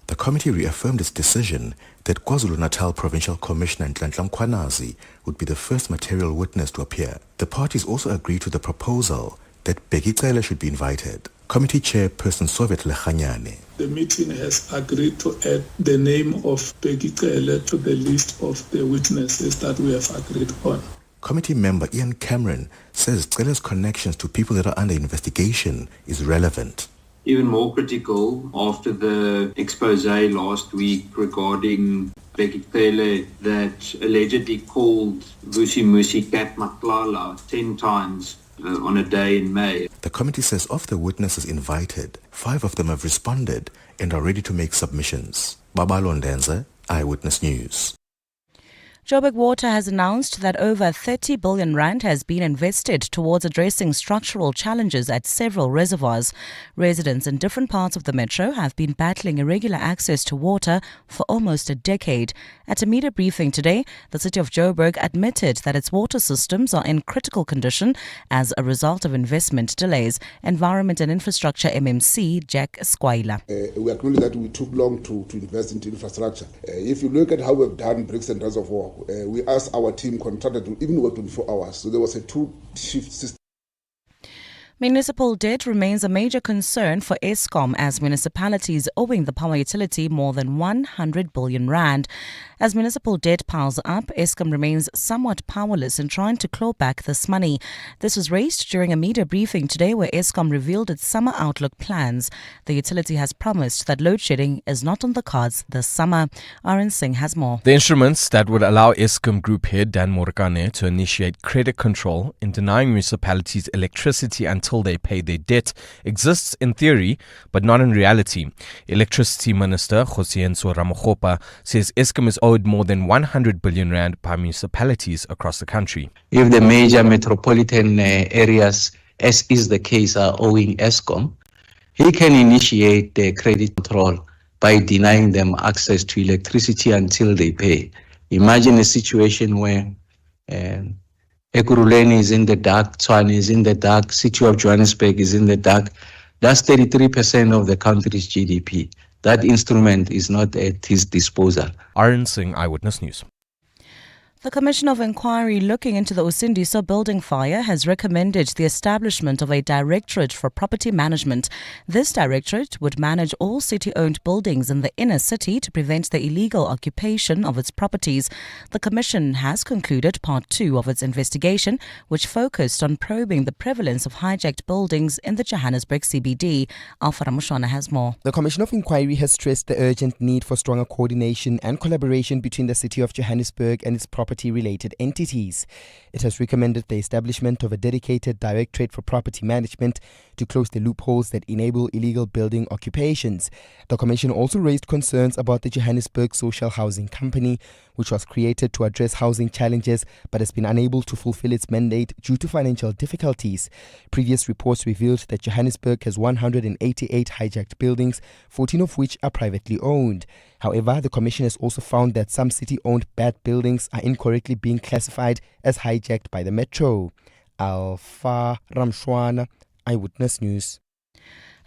The committee reaffirmed its decision that KwaZulu-Natal Provincial Commissioner Nhlanhla Mkhwanazi would be the first material witness to appear. The parties also agreed to the proposal that Bheki Cele should be invited. Committee Chairperson Soviet Lechanyane. The meeting has agreed to add the name of Bheki Cele to the list of the witnesses that we have agreed on. Committee member Ian Cameron says Cele's connections to people that are under investigation is relevant. Even more critical after the expose last week regarding Bheki Cele that allegedly called Vusimusi Kat Matlala 10 times on a day in May. The committee says of the witnesses invited, 5 of them have responded and are ready to make submissions. Babalo Ndenza, Eyewitness News. Joburg Water has announced that over 30 billion rand has been invested towards addressing structural challenges at several reservoirs. Residents in different parts of the metro have been battling irregular access to water for almost a decade. At a media briefing today, the city of Joburg admitted that its water systems are in critical condition as a result of investment delays. Environment and Infrastructure MMC Jack Squaila. We acknowledge that we took long to invest into infrastructure. If you look at how we've done Brixton Reservoir, we asked our team contractor to even work 24 hours. So there was a 2-shift system. Municipal debt remains a major concern for Eskom as municipalities owing the power utility more than 100 billion rand. As municipal debt piles up, Eskom remains somewhat powerless in trying to claw back this money. This was raised during a media briefing today where Eskom revealed its summer outlook plans. The utility has promised that load shedding is not on the cards this summer. Arun Singh has more. The instruments that would allow Eskom Group head Dan Morgane to initiate credit control in denying municipalities electricity until they pay their debt exists in theory, but not in reality. Electricity Minister Josienso Ramogopa says Eskom is owed more than 100 billion rand by municipalities across the country. If the major metropolitan areas, as is the case, are owing Eskom, he can initiate the credit control by denying them access to electricity until they pay. Imagine a situation where Ekurhuleni is in the dark, Tshwane is in the dark, City of Johannesburg is in the dark. That's 33% of the country's GDP. That instrument is not at his disposal. Arun Singh, Eyewitness News. The Commission of Inquiry looking into the Usindiso building fire has recommended the establishment of a directorate for property management. This directorate would manage all city-owned buildings in the inner city to prevent the illegal occupation of its properties. The Commission has concluded Part 2 of its investigation, which focused on probing the prevalence of hijacked buildings in the Johannesburg CBD. Alpha Ramushwana has more. The Commission of Inquiry has stressed the urgent need for stronger coordination and collaboration between the City of Johannesburg and its property-related entities. It has recommended the establishment of a dedicated directorate for property management to close the loopholes that enable illegal building occupations. The Commission also raised concerns about the Johannesburg Social Housing Company, which was created to address housing challenges but has been unable to fulfill its mandate due to financial difficulties. Previous reports revealed that Johannesburg has 188 hijacked buildings, 14 of which are privately owned. However, the Commission has also found that some city-owned bad buildings are incorrectly being classified as hijacked by the Metro. Alpha Ramshwana, Eyewitness News.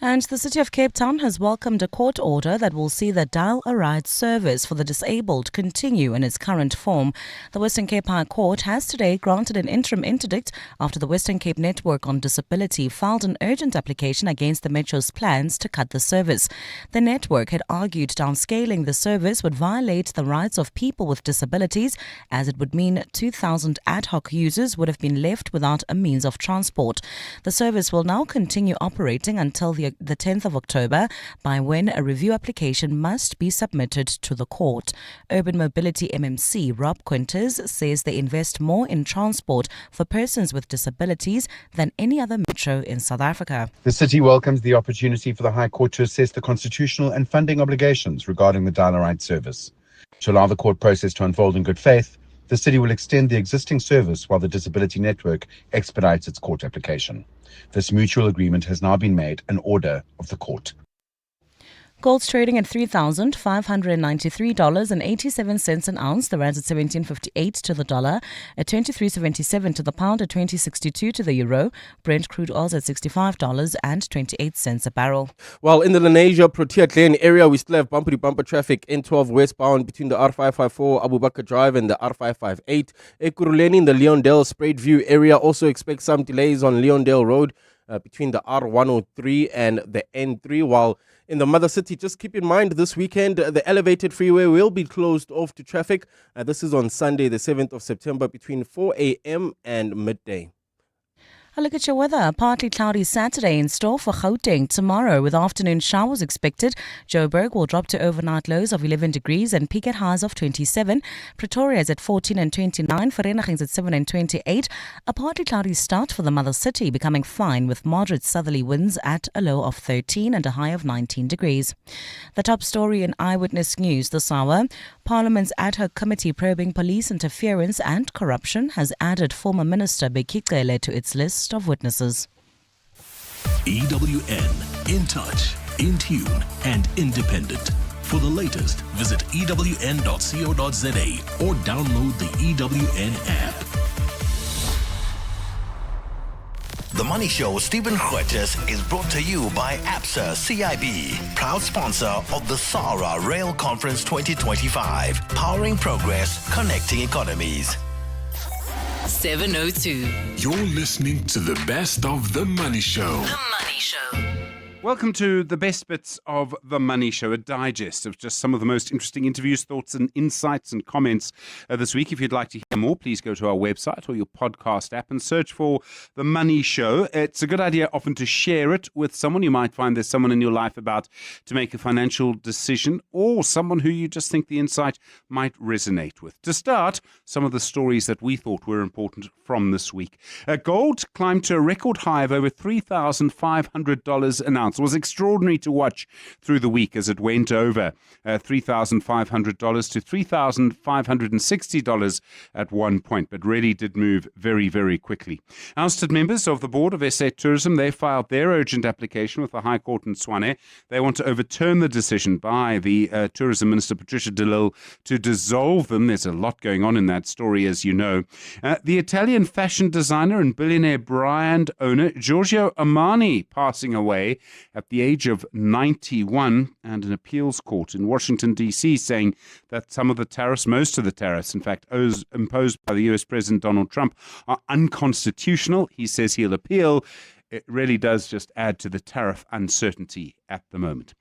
And the City of Cape Town has welcomed a court order that will see the dial-a-ride service for the disabled continue in its current form. The Western Cape High Court has today granted an interim interdict after the Western Cape Network on Disability filed an urgent application against the Metro's plans to cut the service. The network had argued downscaling the service would violate the rights of people with disabilities, as it would mean 2,000 ad hoc users would have been left without a means of transport. The service will now continue operating until the the 10th of October, by when a review application must be submitted to the court. Urban Mobility MMC Rob Quinters says they invest more in transport for persons with disabilities than any other metro in South Africa. The city welcomes the opportunity for the High Court to assess the constitutional and funding obligations regarding the dial-a-ride service. To allow the court process to unfold in good faith, the city will extend the existing service while the Disability Network expedites its court application. This mutual agreement has now been made an order of the court. Gold's trading at $3,593.87 an ounce. The rand's at 17.58 to the dollar, at 23.77 to the pound, at 20.62 to the euro. Brent crude oil's at $65.28 a barrel. Well, in the Lenasia Protea Glen area, we still have bumper-to-bumper traffic N12 westbound between the R554 Abu Bakr Drive and the R558. Ekurhuleni in the Leondale Spruit View area also expect some delays on Leondale Road between the R103 and the N3, while in the mother city, just keep in mind this weekend, the elevated freeway will be closed off to traffic. This is on Sunday, the 7th of September, between 4 a.m. and midday. A look at your weather. A partly cloudy Saturday in store for Gauteng tomorrow, with afternoon showers expected. Joburg will drop to overnight lows of 11 degrees and peak at highs of 27. Pretoria is at 14 and 29. Vereeniging is at 7 and 28. A partly cloudy start for the mother city, becoming fine with moderate southerly winds at a low of 13 and a high of 19 degrees. The top story in Eyewitness News this hour. Parliament's ad hoc committee probing police interference and corruption has added former Minister Bekicele to its list of witnesses. EWN, in touch, in tune, and independent. For the latest, visit ewn.co.za or download the EWN app. The Money Show with Stephen Grootes is brought to you by ABSA CIB, proud sponsor of the SARA Rail Conference 2025, powering progress, connecting economies. 7:02. You're listening to the best of The Money Show. The Money Show. Welcome to the best bits of The Money Show, a digest of just some of the most interesting interviews, thoughts and insights and comments this week. If you'd like to hear more, please go to our website or your podcast app and search for The Money Show. It's a good idea often to share it with someone. You might find there's someone in your life about to make a financial decision, or someone who you just think the insight might resonate with. To start, some of the stories that we thought were important from this week. Gold climbed to a record high of over $3,500 an ounce. It was extraordinary to watch through the week as it went over $3,500 to $3,560 at one point, but really did move very, very quickly. Ousted members of the board of SA Tourism, they filed their urgent application with the High Court in Tshwane. They want to overturn the decision by the Tourism Minister, Patricia de Lille, to dissolve them. There's a lot going on in that story, as you know. The Italian fashion designer and billionaire brand owner Giorgio Armani passing away at the age of 91, and an appeals court in Washington, D.C. saying that some of the tariffs, most of the tariffs, in fact, imposed by the U.S. President Donald Trump are unconstitutional. He says he'll appeal. It really does just add to the tariff uncertainty at the moment.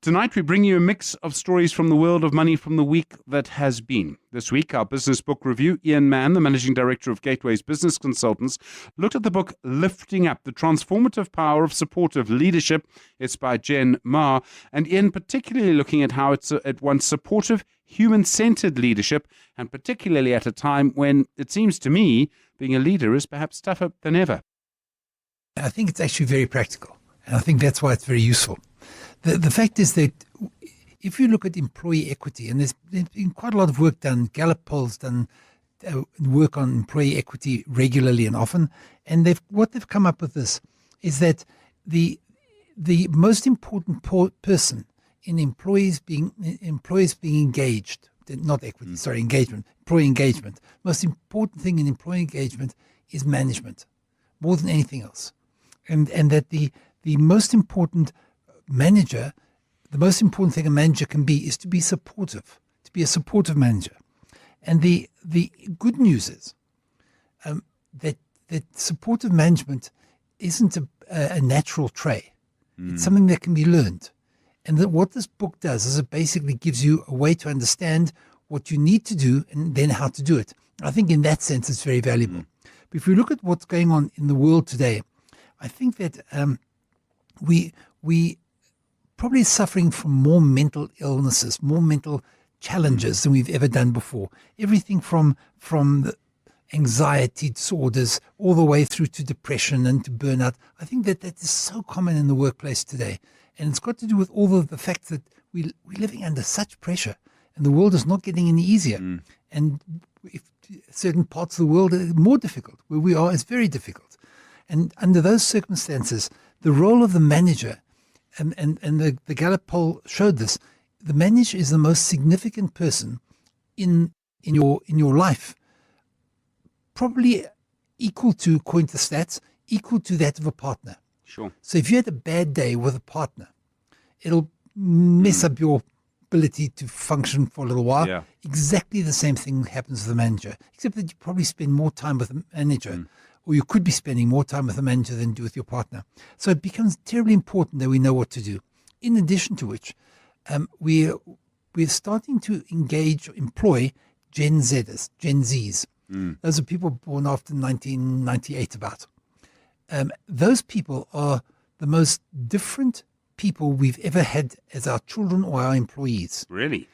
Tonight, we bring you a mix of stories from the world of money from the week that has been. This week, our business book review, Ian Mann, the managing director of Gateway's Business Consultants, looked at the book Lifting Up, the Transformative Power of Supportive Leadership. It's by Jen Ma. And Ian particularly looking at how it wants supportive, human-centered leadership, and particularly at a time when it seems to me being a leader is perhaps tougher than ever. I think it's actually very practical, and I think that's why it's very useful. The fact is that if you look at employee equity, and there's been quite a lot of work done, Gallup polls done work on employee equity regularly and often, and what they've come up with this is that the most important person in employees being engaged, not equity, sorry, engagement, employee engagement. Most important thing in employee engagement is management, more than anything else. And that the most important manager, the most important thing a manager can be is to be supportive, to be a supportive manager. And the good news is that supportive management isn't a natural trait. It's something that can be learned. And that what this book does is it basically gives you a way to understand what you need to do and then how to do it. I think in that sense it's very valuable. But if we look at what's going on in the world today, I think that we we probably suffering from more mental illnesses, more mental challenges than we've ever done before. Everything from the anxiety disorders all the way through to depression and to burnout. I think that is so common in the workplace today. And it's got to do with all of the fact that we're living under such pressure and the world is not getting any easier. And if certain parts of the world are more difficult, where we are is very difficult. And under those circumstances, the role of the manager, and the Gallup poll showed this, the manager is the most significant person in your life, probably equal to, according to the stats, equal to that of a partner. Sure. So if you had a bad day with a partner, it'll mess up your ability to function for a little while. Yeah. Exactly the same thing happens with the manager, except that you probably spend more time with the manager, or you could be spending more time with the manager than you do with your partner. So it becomes terribly important that we know what to do. In addition to which, we're starting to employ Gen Zs. Those are people born after 1998 about. Those people are the most different people we've ever had as our children or our employees. Really?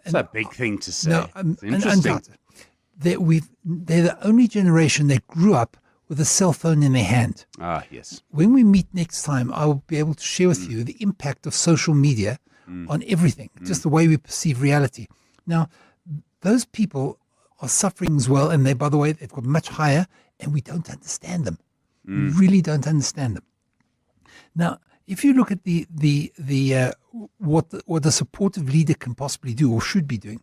It's a big thing to say. No, It's interesting. They're the only generation that grew up with a cell phone in their hand. Ah, yes. When we meet next time, I'll be able to share with you the impact of social media on everything, just the way we perceive reality. Now, those people are suffering as well, and by the way, they've got much higher, and we don't understand them. We really don't understand them. Now, if you look at what a supportive leader can possibly do or should be doing,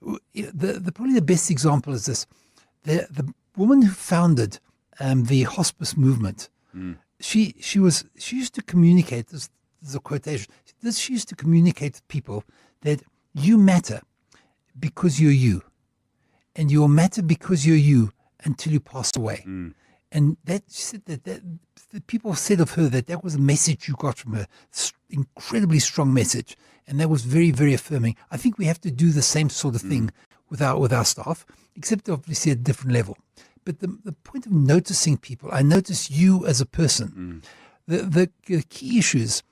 probably the best example is this: the woman who founded the hospice movement. She used to communicate. This is a quotation. She used to communicate to people that you matter because you're you, and you'll matter because you're you until you pass away. And that she said that the people said of her that was a message you got from her, incredibly strong message, and that was very, very affirming. I think we have to do the same sort of thing with our staff, except obviously at a different level. But the point of noticing people, I notice you as a person. The key issues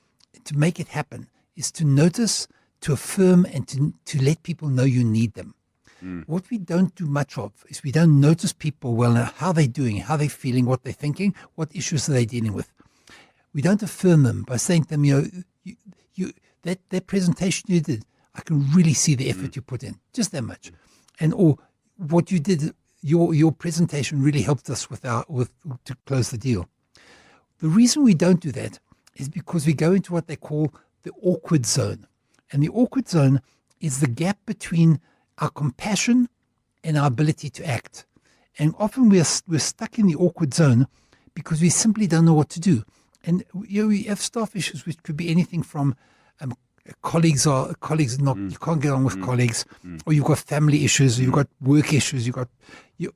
to make it happen is to notice, to affirm, and to let people know you need them. What we don't do much of is we don't notice people well, how they're doing, how they're feeling, what they're thinking, what issues are they dealing with. We don't affirm them by saying to them, that presentation you did, I can really see the effort you put in, just that much. Or what you did, your presentation really helped us to close the deal. The reason we don't do that is because we go into what they call the awkward zone. And the awkward zone is the gap between our compassion and our ability to act. And often we're stuck in the awkward zone because we simply don't know what to do. And we have staff issues, which could be anything from colleagues not, you can't get on with colleagues, or you've got family issues, or you've got work issues, you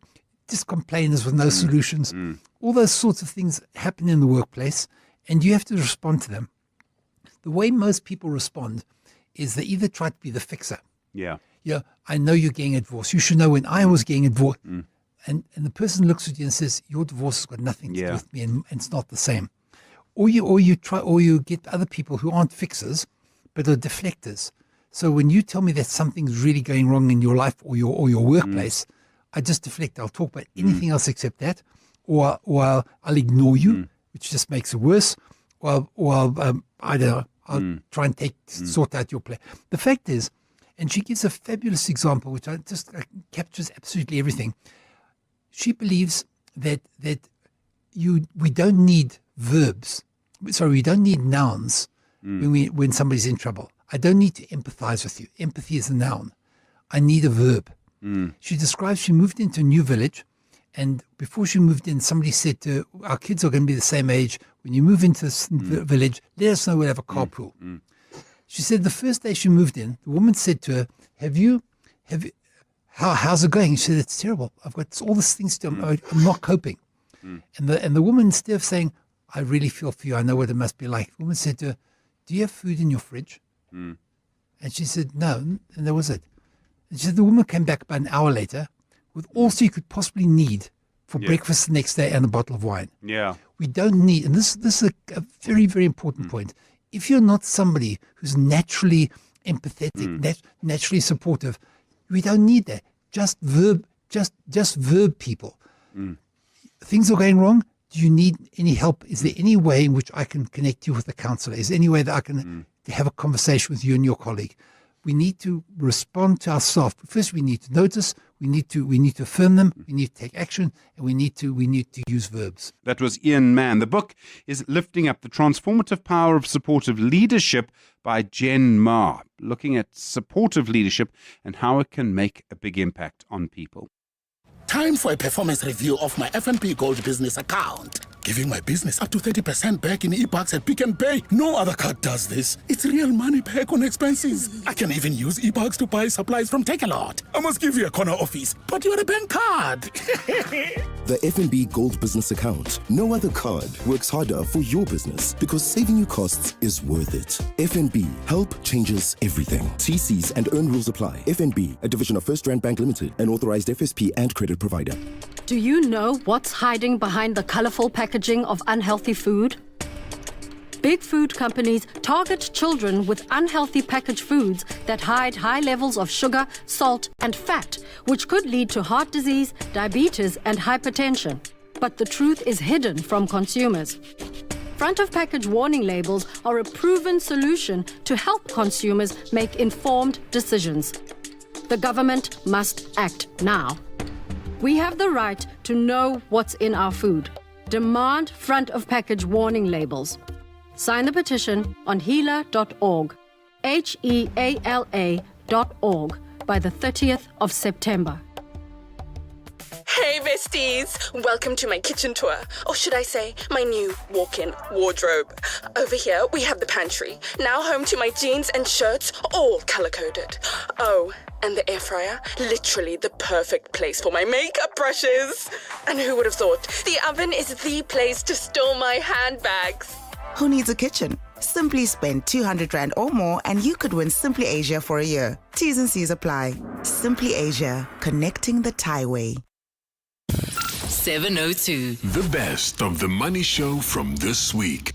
just complainers with no solutions. All those sorts of things happen in the workplace, and you have to respond to them. The way most people respond is they either try to be the fixer. Yeah, I know you're getting a divorce. You should know when I was getting a divorce. And the person looks at you and says, your divorce has got nothing to do with me, and it's not the same. Or you get other people who aren't fixers, but are deflectors. So when you tell me that something's really going wrong in your life or your workplace, I just deflect. I'll talk about anything else except that, or I'll ignore you, which just makes it worse. Or I don't know. I'll try and sort out your play. The fact is, and she gives a fabulous example, which captures absolutely everything. She believes that we don't need verbs. Sorry, we don't need nouns when somebody's in trouble. I don't need to empathize with you. Empathy is a noun. I need a verb. She describes she moved into a new village, and before she moved in, somebody said to her, our kids are going to be the same age. When you move into this village, let us know we'll have a carpool. She said the first day she moved in, the woman said to her, how's it going? She said, it's terrible. I've got all these things to do. I'm not coping. And the woman, instead of saying, I really feel for you, I know what it must be like, the woman said to her, do you have food in your fridge? And she said, no. And that was it. And she said the woman came back about an hour later with all she could possibly need for breakfast the next day and a bottle of wine. Yeah. We don't need, and this is a very, very important point. If you're not somebody who's naturally empathetic, naturally supportive, we don't need that. Just verb people. Things are going wrong. Do you need any help? Is there any way in which I can connect you with a counsellor? Is there any way that I can have a conversation with you and your colleague? We need to respond to our staff. First, we need to notice. We need to affirm them. We need to take action, and we need to use verbs. That was Ian Mann. The book is Lifting Up the Transformative Power of Supportive Leadership by Jen Ma, looking at supportive leadership and how it can make a big impact on people. Time for a performance review of my FNB Gold business account. Giving my business up to 30% back in e-bucks at Pick and Pay. No other card does this. It's real money back on expenses. I can even use e-bucks to buy supplies from Take-A-Lot. I must give you a corner office, but you're a bank card. The FNB Gold business account. No other card works harder for your business because saving you costs is worth it. FNB, help changes everything. TCs and earn rules apply. FNB, a division of First Rand Bank Limited, an authorized FSP and credit provider. Do you know what's hiding behind the colorful packaging of unhealthy food? Big food companies target children with unhealthy packaged foods that hide high levels of sugar, salt, and fat, which could lead to heart disease, diabetes, and hypertension. But the truth is hidden from consumers. Front of package warning labels are a proven solution to help consumers make informed decisions. The government must act now. We have the right to know what's in our food. Demand front of package warning labels. Sign the petition on heala.org, HEALA.org, by the 30th of September. Hey besties, welcome to my kitchen tour, or should I say my new walk-in wardrobe. Over here we have the pantry, now home to my jeans and shirts, all color-coded. Oh, and the air fryer, literally the perfect place for my makeup brushes. And who would have thought, the oven is the place to store my handbags. Who needs a kitchen? Simply spend 200 Rand or more and you could win Simply Asia for a year. T's and C's apply. Simply Asia, connecting the Thai way. 702. The best of the Money Show from this week.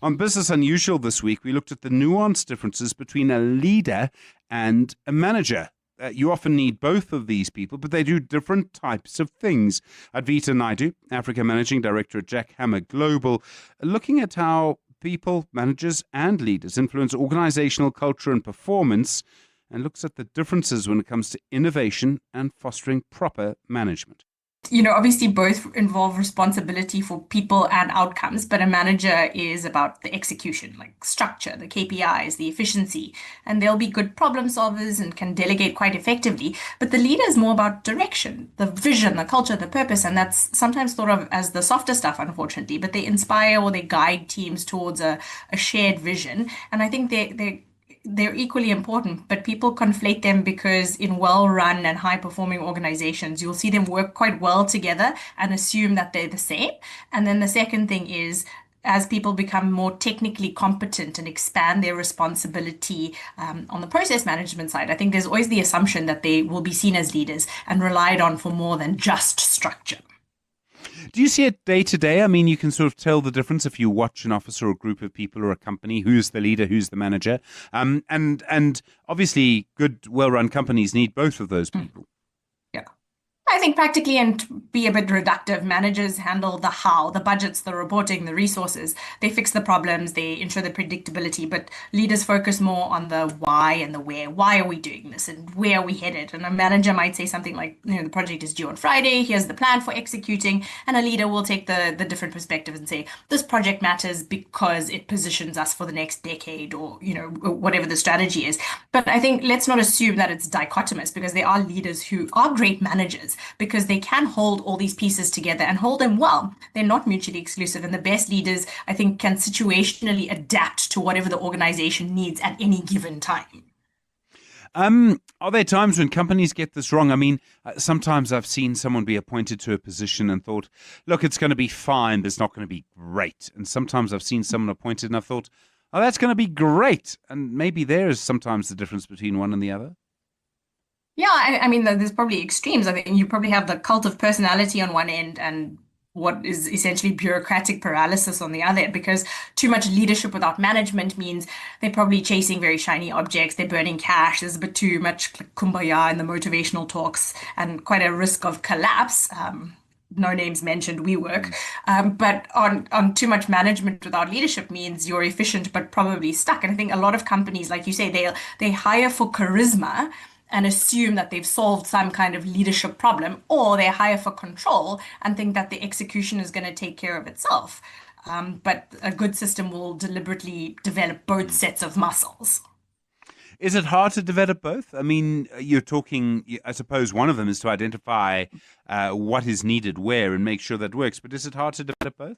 On Business Unusual this week, we looked at the nuanced differences between a leader and a manager. You often need both of these people, but they do different types of things. Advita Naidu, Africa Managing Director at Jack Hammer Global, looking at how people, managers and leaders influence organizational culture and performance, and looks at the differences when it comes to innovation and fostering proper management. You know, obviously both involve responsibility for people and outcomes, but a manager is about the execution, like structure, the KPIs, the efficiency, and they'll be good problem solvers and can delegate quite effectively. But the leader is more about direction, the vision, the culture, the purpose, and that's sometimes thought of as the softer stuff, unfortunately, but they inspire or they guide teams towards a shared vision. And I think they're equally important, but people conflate them because in well-run and high-performing organizations, you'll see them work quite well together and assume that they're the same. And then the second thing is, as people become more technically competent and expand their responsibility on the process management side, I think there's always the assumption that they will be seen as leaders and relied on for more than just structure. Do you see it day to day? I mean, you can sort of tell the difference if you watch an office or a group of people or a company, who's the leader, who's the manager. And obviously good, well-run companies need both of those people. Yeah. I think practically, and to be a bit reductive, managers handle the how, the budgets, the reporting, the resources. They fix the problems, they ensure the predictability, but leaders focus more on the why and the where. Why are we doing this and where are we headed? And a manager might say something like, you know, the project is due on Friday, here's the plan for executing, and a leader will take the different perspective and say, this project matters because it positions us for the next decade or, you know, whatever the strategy is. But I think let's not assume that it's dichotomous, because there are leaders who are great managers because they can hold all these pieces together and hold them well. They're not mutually exclusive. And the best leaders, I think, can situationally adapt to whatever the organization needs at any given time. Are there times when companies get this wrong? I mean, sometimes I've seen someone be appointed to a position and thought, look, it's going to be fine, but it's not going to be great. And sometimes I've seen someone appointed and I've thought, oh, that's going to be great. And maybe there is sometimes the difference between one and the other. Yeah, I mean, there's probably extremes. I think you probably have the cult of personality on one end and what is essentially bureaucratic paralysis on the other, because too much leadership without management means they're probably chasing very shiny objects, they're burning cash, there's a bit too much kumbaya in the motivational talks and quite a risk of collapse. No names mentioned, WeWork. But on too much management without leadership means you're efficient but probably stuck. And I think a lot of companies, like you say, they hire for charisma and assume that they've solved some kind of leadership problem, or they hire for control and think that the execution is going to take care of itself. But a good system will deliberately develop both sets of muscles. Is it hard to develop both? I mean, you're talking, I suppose one of them is to identify what is needed where and make sure that works. But is it hard to develop both?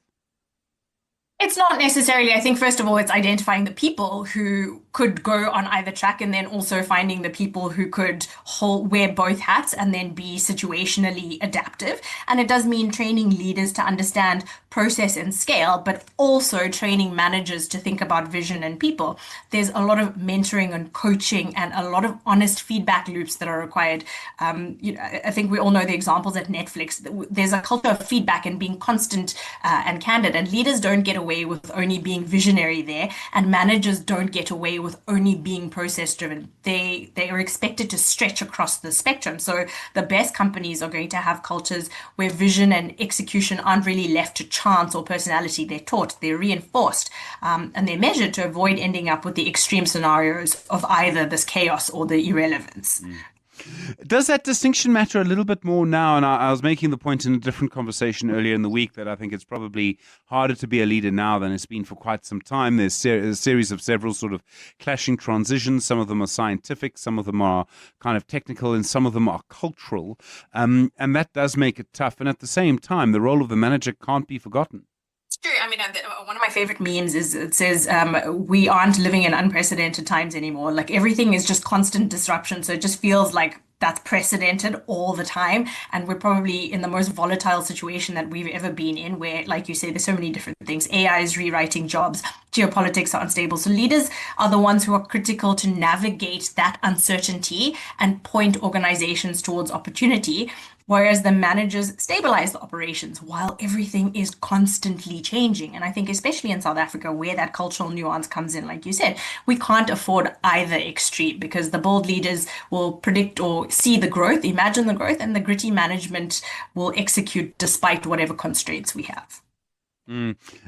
It's not necessarily. I think, first of all, it's identifying the people who could go on either track, and then also finding the people who could wear both hats and then be situationally adaptive. And it does mean training leaders to understand process and scale, but also training managers to think about vision and people. There's a lot of mentoring and coaching and a lot of honest feedback loops that are required. I think we all know the examples at Netflix. There's a culture of feedback and being constant and candid, and leaders don't get away with only being visionary there, and managers don't get away with only being process driven. They are expected to stretch across the spectrum. So the best companies are going to have cultures where vision and execution aren't really left to chance or personality. They're taught, they're reinforced, and they're measured to avoid ending up with the extreme scenarios of either this chaos or the irrelevance. Does that distinction matter a little bit more now? And I was making the point in a different conversation earlier in the week that I think it's probably harder to be a leader now than it's been for quite some time. There's a series of several sort of clashing transitions. Some of them are scientific, some of them are kind of technical, and some of them are cultural. And that does make it tough. And at the same time, the role of the manager can't be forgotten. True. I mean, one of my favorite memes is it says, we aren't living in unprecedented times anymore. Like everything is just constant disruption. So it just feels like that's precedented all the time. And we're probably in the most volatile situation that we've ever been in, where, like you say, there's so many different things. AI is rewriting jobs. Geopolitics are unstable. So leaders are the ones who are critical to navigate that uncertainty and point organizations towards opportunity, whereas the managers stabilize the operations while everything is constantly changing. And I think especially in South Africa, where that cultural nuance comes in, like you said, we can't afford either extreme, because the bold leaders will predict or see the growth, imagine the growth, and the gritty management will execute despite whatever constraints we have.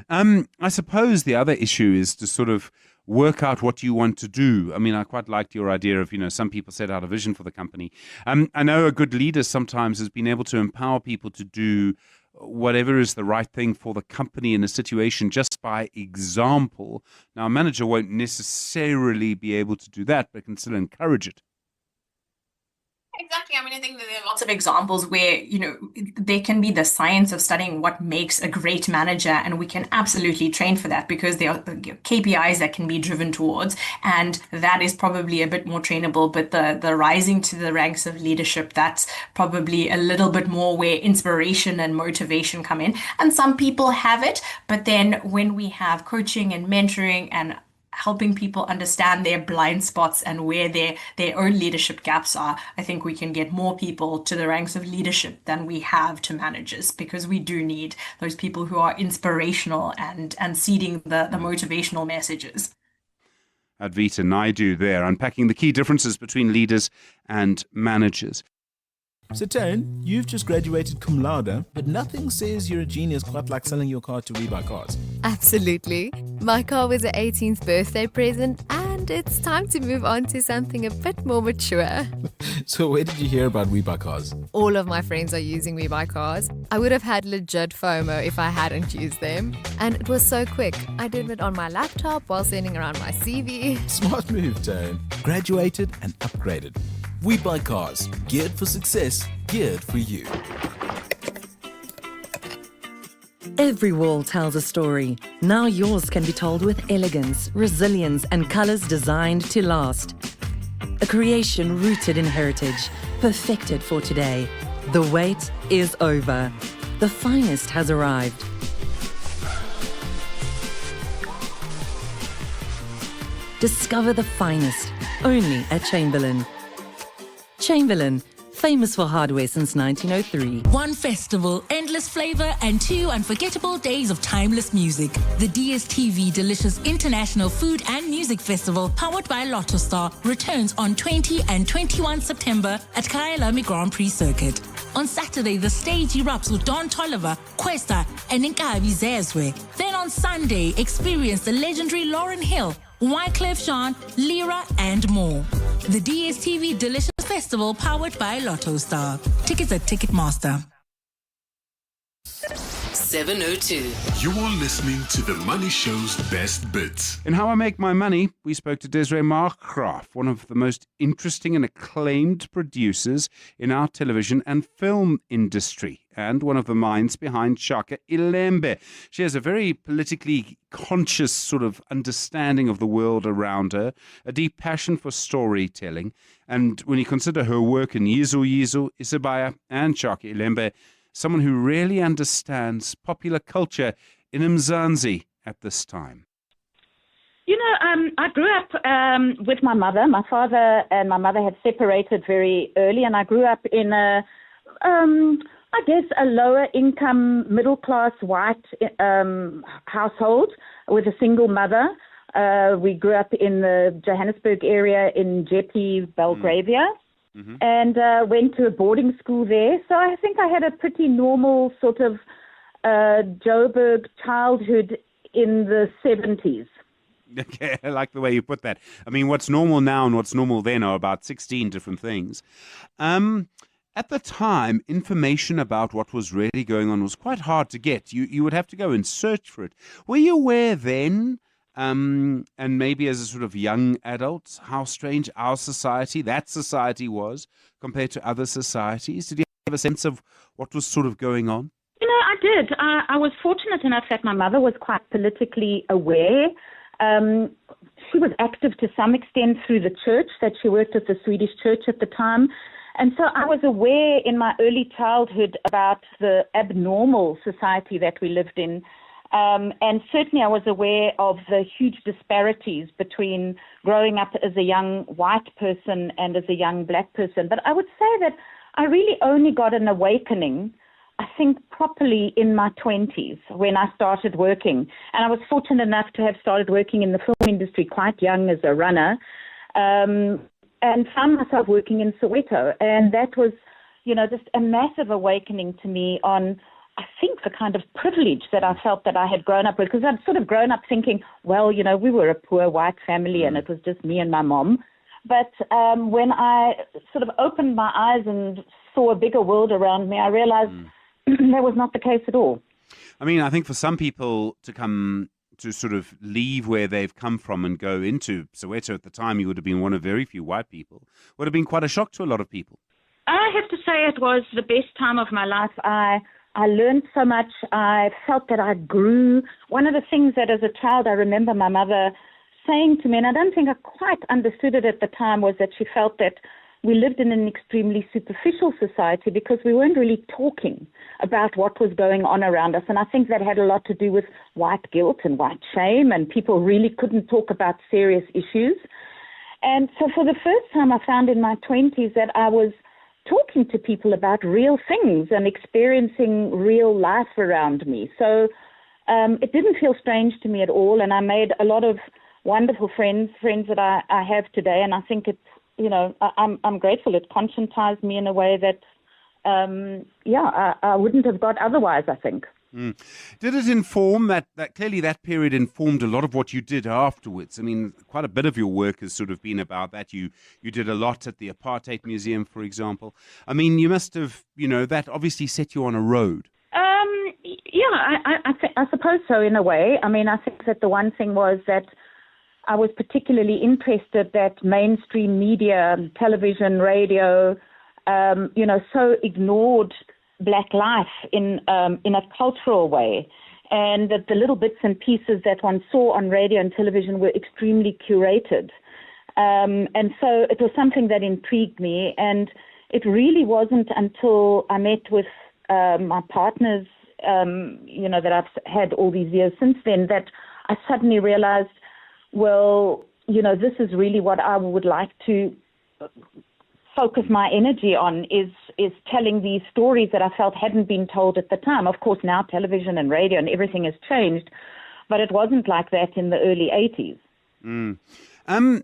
I suppose the other issue is to sort of work out what you want to do. I mean, I quite liked your idea of, some people set out a vision for the company. I know a good leader sometimes has been able to empower people to do whatever is the right thing for the company in a situation just by example. Now, a manager won't necessarily be able to do that, but can still encourage it. Exactly. I mean, I think that there are lots of examples where, there can be the science of studying what makes a great manager, and we can absolutely train for that because there are KPIs that can be driven towards, and that is probably a bit more trainable. But the rising to the ranks of leadership, that's probably a little bit more where inspiration and motivation come in. And some people have it, but then when we have coaching and mentoring and helping people understand their blind spots and where their own leadership gaps are, I think we can get more people to the ranks of leadership than we have to managers, because we do need those people who are inspirational and seeding the motivational messages. Advita Naidu there, unpacking the key differences between leaders and managers. So Taryn, you've just graduated cum laude, but nothing says you're a genius quite like selling your car to WeBuyCars. Absolutely. My car was an 18th birthday present, and it's time to move on to something a bit more mature. So where did you hear about WeBuyCars? All of my friends are using WeBuyCars. I would have had legit FOMO if I hadn't used them. And it was so quick. I did it on my laptop while sending around my CV. Smart move, Taryn. Graduated and upgraded. WeBuyCars. Geared for success. Geared for you. Every wall tells a story. Now yours can be told with elegance, resilience, and colors designed to last. A creation rooted in heritage, perfected for today. The wait is over. The finest has arrived. Discover the finest, only at Chamberlain. Chamberlain, famous for hardware since 1903. One festival, endless flavor, and 2 unforgettable days of timeless music. The DSTV Delicious International Food and Music Festival, powered by Lotto Star, returns on 20 and 21 September at Kyalami Grand Prix Circuit. On Saturday, the stage erupts with Don Tolliver, Questa, and Nkabi Zezwe. Then on Sunday, experience the legendary Lauryn Hill, Wyclef Jean, Lyra, and more. The DSTV Delicious Festival, powered by Lotto Star. Tickets at Ticketmaster. 702. You're listening to The Money Show's best bits. In How I Make My Money, we spoke to Desiree Markgraf, one of the most interesting and acclaimed producers in our television and film industry, and one of the minds behind Shaka Ilembe. She has a very politically conscious sort of understanding of the world around her, a deep passion for storytelling, and when you consider her work in Yizo, Isabaya, and Shaka Ilembe, someone who really understands popular culture in Mzansi at this time. You know, I grew up with my mother. My father and my mother had separated very early, and I grew up in a lower income, middle class white household with a single mother. We grew up in the Johannesburg area in Jeppe, Belgravia. And went to a boarding school there. So I think I had a pretty normal sort of Joburg childhood in the 70s. Okay, I like the way you put that. I mean, what's normal now and what's normal then are about 16 different things. At the time, information about what was really going on was quite hard to get. You would have to go and search for it. Were you aware then, and maybe as a sort of young adult, how strange our society, that society was, compared to other societies? Did you have a sense of what was sort of going on? You know, I did. I was fortunate enough that my mother was quite politically aware. She was active to some extent through the church, that she worked at the Swedish church at the time. And so I was aware in my early childhood about the abnormal society that we lived in. And certainly I was aware of the huge disparities between growing up as a young white person and as a young black person. But I would say that I really only got an awakening, I think, properly in my 20s when I started working. And I was fortunate enough to have started working in the film industry quite young as a runner, and found myself working in Soweto. And that was, you know, just a massive awakening to me on, I think, the kind of privilege that I felt that I had grown up with, because I'd sort of grown up thinking, well, you know, we were a poor white family and it was just me and my mom. But when I sort of opened my eyes and saw a bigger world around me, I realized that was not the case at all. I mean, I think for some people to sort of leave where they've come from and go into Soweto at the time, you would have been one of very few white people, would have been quite a shock to a lot of people. I have to say it was the best time of my life. I learned so much. I felt that I grew. One of the things that as a child I remember my mother saying to me, and I don't think I quite understood it at the time, was that she felt that we lived in an extremely superficial society because we weren't really talking about what was going on around us. And I think that had a lot to do with white guilt and white shame, and people really couldn't talk about serious issues. And so for the first time I found in my 20s that I was talking to people about real things and experiencing real life around me. So it didn't feel strange to me at all, and I made a lot of wonderful friends that I have today, and I think it's, you know, I'm grateful. It conscientized me in a way that, I wouldn't have got otherwise, I think. Did it inform that clearly that period informed a lot of what you did afterwards? I mean, quite a bit of your work has sort of been about that. You did a lot at the Apartheid Museum, for example. I mean, you must have, you know, that obviously set you on a road. I suppose so, in a way. I mean, I think that the one thing was that I was particularly interested that mainstream media, television, radio, so ignored black life in a cultural way, and that the little bits and pieces that one saw on radio and television were extremely curated. And so it was something that intrigued me, and it really wasn't until I met with my partners, that I've had all these years since then, that I suddenly realized, well, this is really what I would like to focus my energy on is telling these stories that I felt hadn't been told at the time. Of course, now television and radio and everything has changed, but it wasn't like that in the early 80s.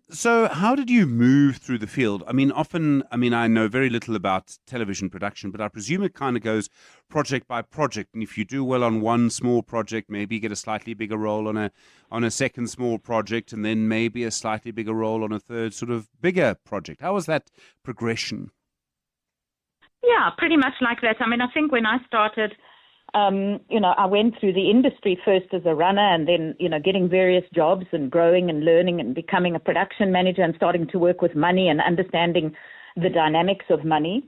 So how did you move through the field? I mean, I know very little about television production, but I presume it kind of goes project by project. And if you do well on one small project, maybe you get a slightly bigger role on a second small project, and then maybe a slightly bigger role on a third sort of bigger project. How was that progression? Yeah, pretty much like that. I mean, I think when I started, I went through the industry first as a runner and then, getting various jobs and growing and learning and becoming a production manager and starting to work with money and understanding the dynamics of money.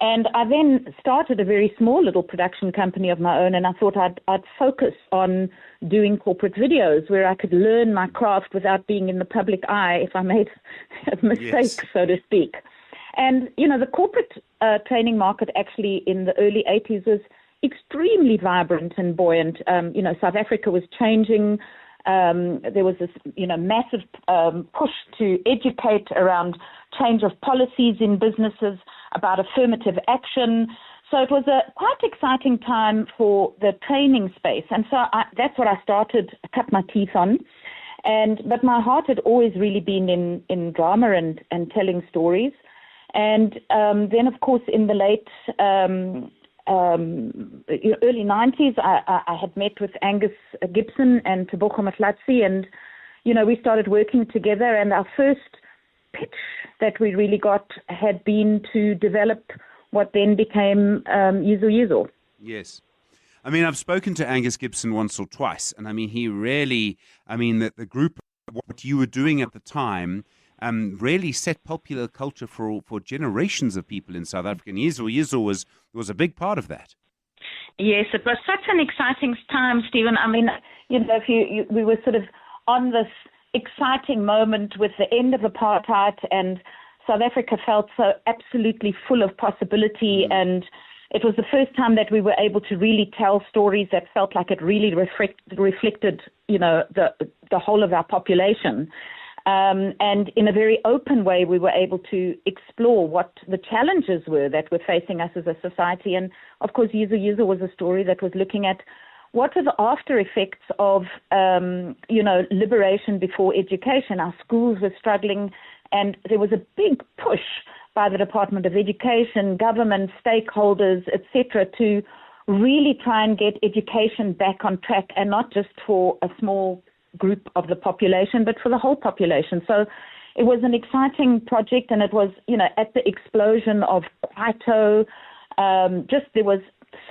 And I then started a very small little production company of my own, and I thought I'd focus on doing corporate videos where I could learn my craft without being in the public eye if I made a mistake, so to speak. And, the corporate training market actually in the early 80s was extremely vibrant and buoyant. South Africa was changing. There was this, massive push to educate around change of policies in businesses, about affirmative action. So it was a quite exciting time for the training space. And so that's what I cut my teeth on. But my heart had always really been in drama and telling stories. And then, of course, in the late early 90s, I had met with Angus Gibson and Tebogo Matlatsi, and, we started working together, and our first pitch that we really got had been to develop what then became Yizo Yizo. Yes. I mean, I've spoken to Angus Gibson once or twice, and I mean, he really, the group, what you were doing at the time, really set popular culture for generations of people in South Africa. And Yizo Yizo was a big part of that. Yes, it was such an exciting time, Stephen. I mean, we were sort of on this exciting moment with the end of apartheid, and South Africa felt so absolutely full of possibility. And it was the first time that we were able to really tell stories that felt like it really reflected, the whole of our population. And in a very open way, we were able to explore what the challenges were that were facing us as a society. And of course, Yizo Yizo was a story that was looking at what were the after effects of, liberation before education. Our schools were struggling, and there was a big push by the Department of Education, government, stakeholders, etc., to really try and get education back on track, and not just for a small group of the population, but for the whole population. So it was an exciting project, and it was, at the explosion of Kwaito, there was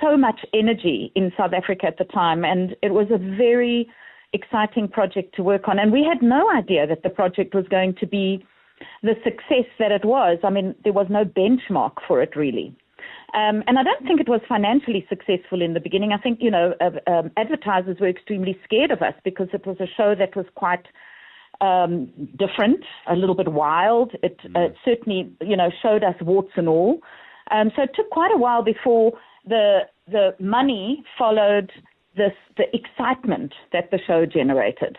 so much energy in South Africa at the time, and it was a very exciting project to work on. And we had no idea that the project was going to be the success that it was. I mean, there was no benchmark for it, really. And I don't think it was financially successful in the beginning. I think, advertisers were extremely scared of us because it was a show that was quite different, a little bit wild. It certainly, showed us warts and all. So it took quite a while before the money followed the excitement that the show generated.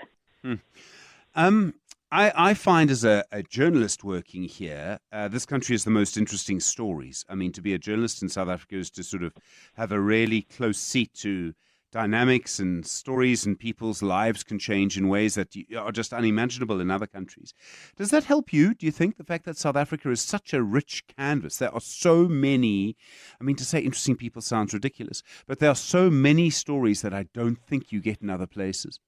I find as a journalist working here, this country has the most interesting stories. I mean, to be a journalist in South Africa is to sort of have a really close seat to dynamics and stories, and people's lives can change in ways that are just unimaginable in other countries. Does that help you, do you think, the fact that South Africa is such a rich canvas? There are so many, to say interesting people sounds ridiculous, but there are so many stories that I don't think you get in other places.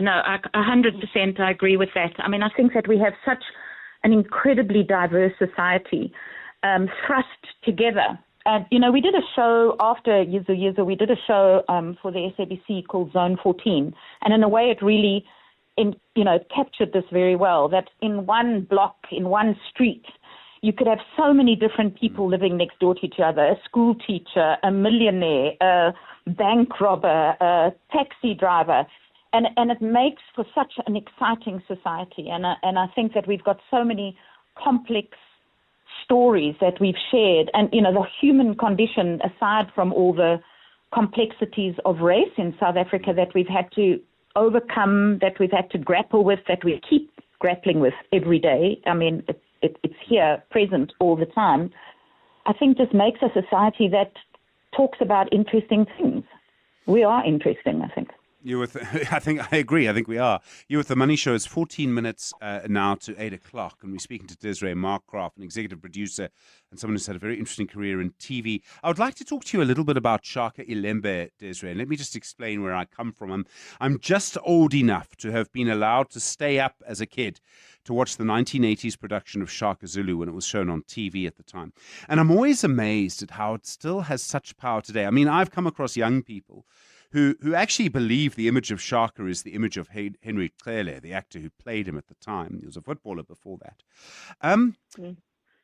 No, 100% I agree with that. I mean, I think that we have such an incredibly diverse society thrust together. And, we did a show after Yizo Yizo. We did a show for the SABC called Zone 14. And in a way, it really, captured this very well, that in one block, in one street, you could have so many different people living next door to each other: a school teacher, a millionaire, a bank robber, a taxi driver. And it makes for such an exciting society. And I think that we've got so many complex stories that we've shared. And, the human condition, aside from all the complexities of race in South Africa that we've had to overcome, that we've had to grapple with, that we keep grappling with every day. I mean, it's here, present all the time, I think just makes a society that talks about interesting things. We are interesting, I think. I agree. I think we are. You with the Money Show. It's 14 minutes now to 8 o'clock, and we're speaking to Desiree Markcraft, an executive producer and someone who's had a very interesting career in TV. I would like to talk to you a little bit about Shaka Ilembe, Desiree, and let me just explain where I come from. I'm just old enough to have been allowed to stay up as a kid to watch the 1980s production of Shaka Zulu when it was shown on TV at the time. And I'm always amazed at how it still has such power today. I mean, I've come across young people who actually believe the image of Shaka is the image of Henry Clele, the actor who played him at the time. He was a footballer before that.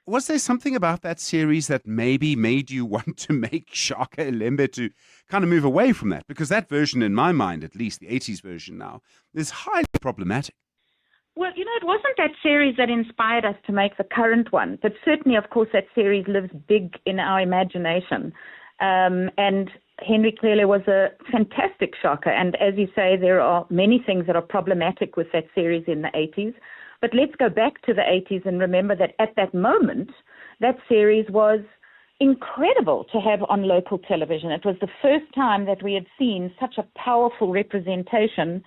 Was there something about that series that maybe made you want to make Shaka Ilembe to kind of move away from that? Because that version, in my mind, at least the 80s version now, is highly problematic. Well, it wasn't that series that inspired us to make the current one, but certainly, of course, that series lives big in our imagination. And Henry Clele was a fantastic Shaka, and as you say, there are many things that are problematic with that series in the 80s. But let's go back to the 80s and remember that at that moment, that series was incredible to have on local television. It was the first time that we had seen such a powerful representation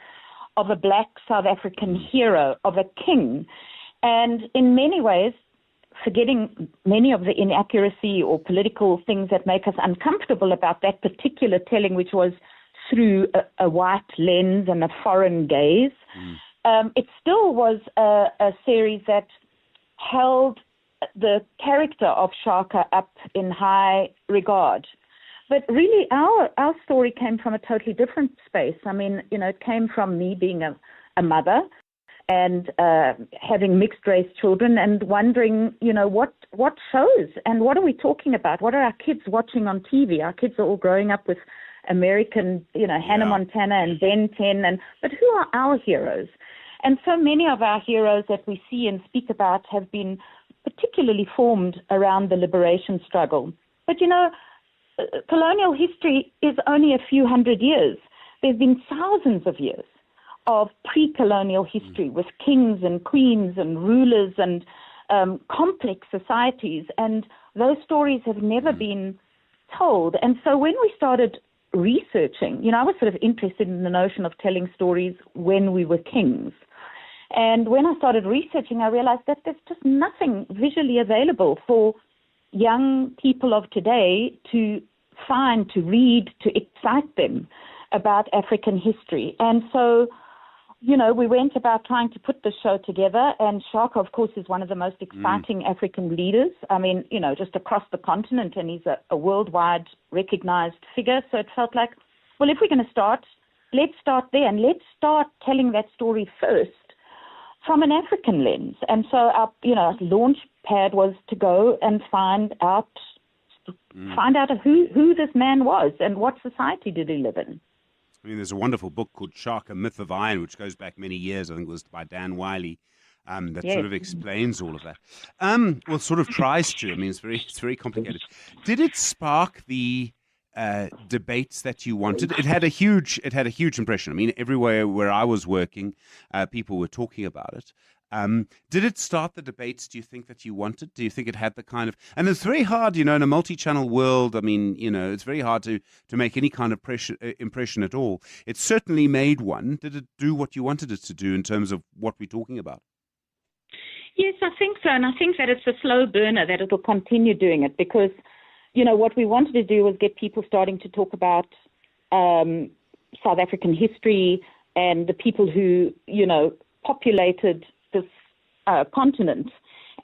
of a black South African hero, of a king. And in many ways, forgetting many of the inaccuracy or political things that make us uncomfortable about that particular telling, which was through a white lens and a foreign gaze, it still was a series that held the character of Shaka up in high regard. But really, our story came from a totally different space. I mean, it came from me being a mother and having mixed-race children and wondering, what shows and what are we talking about? What are our kids watching on TV? Our kids are all growing up with American, Hannah Montana and Ben 10, but who are our heroes? And so many of our heroes that we see and speak about have been particularly formed around the liberation struggle. But, colonial history is only a few hundred years. There's been thousands of years of pre-colonial history with kings and queens and rulers and complex societies, and those stories have never been told. And so when we started researching, I was sort of interested in the notion of telling stories when we were kings. And when I started researching, I realized that there's just nothing visually available for young people of today to find, to read, to excite them about African history. And so, we went about trying to put the show together, and Shaka, of course, is one of the most exciting African leaders. I mean, just across the continent, and he's a worldwide recognized figure. So it felt like, well, if we're going to start, let's start there, and let's start telling that story first from an African lens. And so our, launch pad was to go and find out who this man was and what society did he live in. I mean, there's a wonderful book called Shaka, Myth of Iron, which goes back many years. I think it was by Dan Wiley. That sort of explains all of that. Well, sort of tries to. I mean, it's very complicated. Did it spark the debates that you wanted? It had a huge impression. I mean, everywhere where I was working, people were talking about it. Did it start the debates, do you think, that you wanted? Do you think it had the kind of... And it's very hard, in a multi-channel world, I mean, it's very hard to make any kind of impression at all. It certainly made one. Did it do what you wanted it to do in terms of what we're talking about? Yes, I think so. And I think that it's a slow burner, that it'll continue doing it because, what we wanted to do was get people starting to talk about South African history and the people who, populated this continent,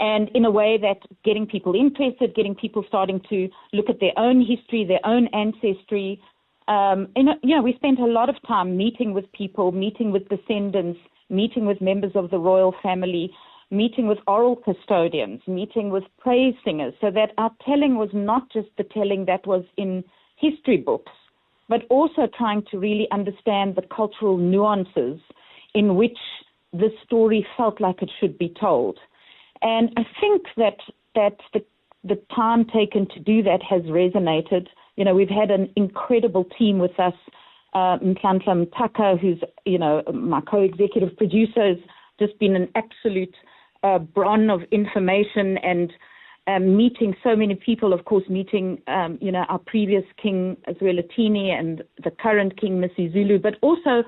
and in a way that getting people interested, getting people starting to look at their own history, their own ancestry. We spent a lot of time meeting with people, meeting with descendants, meeting with members of the royal family, meeting with oral custodians, meeting with praise singers, so that our telling was not just the telling that was in history books, but also trying to really understand the cultural nuances in which the story felt like it should be told. And I think that the time taken to do that has resonated. We've had an incredible team with us. Nhlanhla Mtaka, who's, my co-executive producer, has just been an absolute bron of information and meeting so many people, of course, meeting, our previous King Zwelithini and the current King Misizulu, but also,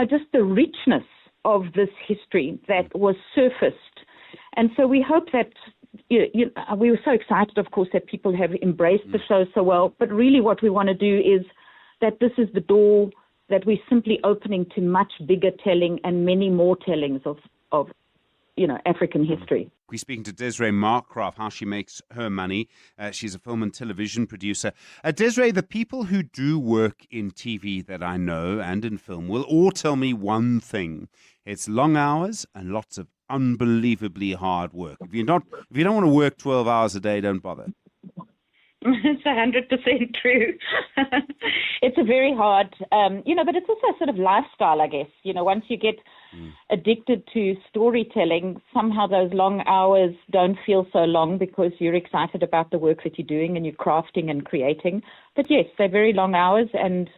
just the richness of this history that was surfaced. And so we hope that, we were so excited, of course, that people have embraced the show so well, but really what we want to do is that this is the door that we're simply opening to much bigger telling and many more tellings of African history. We're speaking to Desiree Markgraf, how she makes her money. She's a film and television producer. Desiree, the people who do work in TV that I know and in film will all tell me one thing. It's long hours and lots of unbelievably hard work. If you don't want to work 12 hours a day, don't bother. It's 100% true. It's a very hard, but it's also a sort of lifestyle, I guess. Once you get addicted to storytelling, somehow those long hours don't feel so long because you're excited about the work that you're doing and you're crafting and creating. But yes, they're very long hours and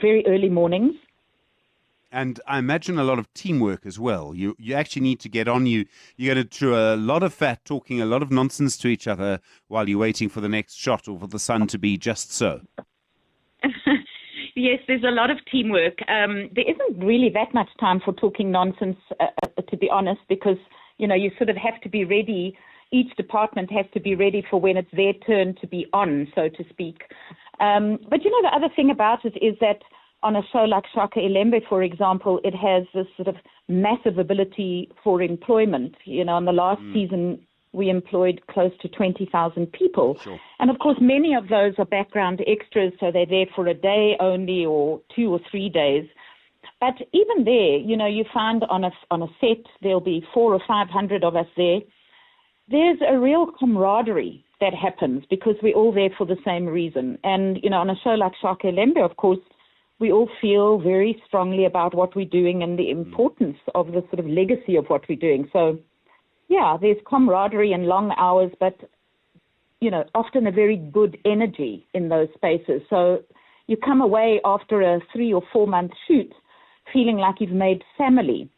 very early mornings. And I imagine a lot of teamwork as well. You actually need to get on. You're going to chew a lot of fat, talking a lot of nonsense to each other while you're waiting for the next shot or for the sun to be just so. Yes, there's a lot of teamwork. There isn't really that much time for talking nonsense, to be honest, because, you sort of have to be ready. Each department has to be ready for when it's their turn to be on, so to speak. But, the other thing about it is that on a show like Shaka Ilembe, for example, it has this sort of massive ability for employment. In the last season, we employed close to 20,000 people. Sure. And of course, many of those are background extras, so they're there for a day only or 2 or 3 days. But even there, you find on a set, there'll be 400 or 500 of us there. There's a real camaraderie that happens because we're all there for the same reason. And, on a show like Shaka Ilembe, of course, we all feel very strongly about what we're doing and the importance of the sort of legacy of what we're doing. So, yeah, there's camaraderie and long hours, but, often a very good energy in those spaces. So you come away after a 3 or 4 month shoot feeling like you've made family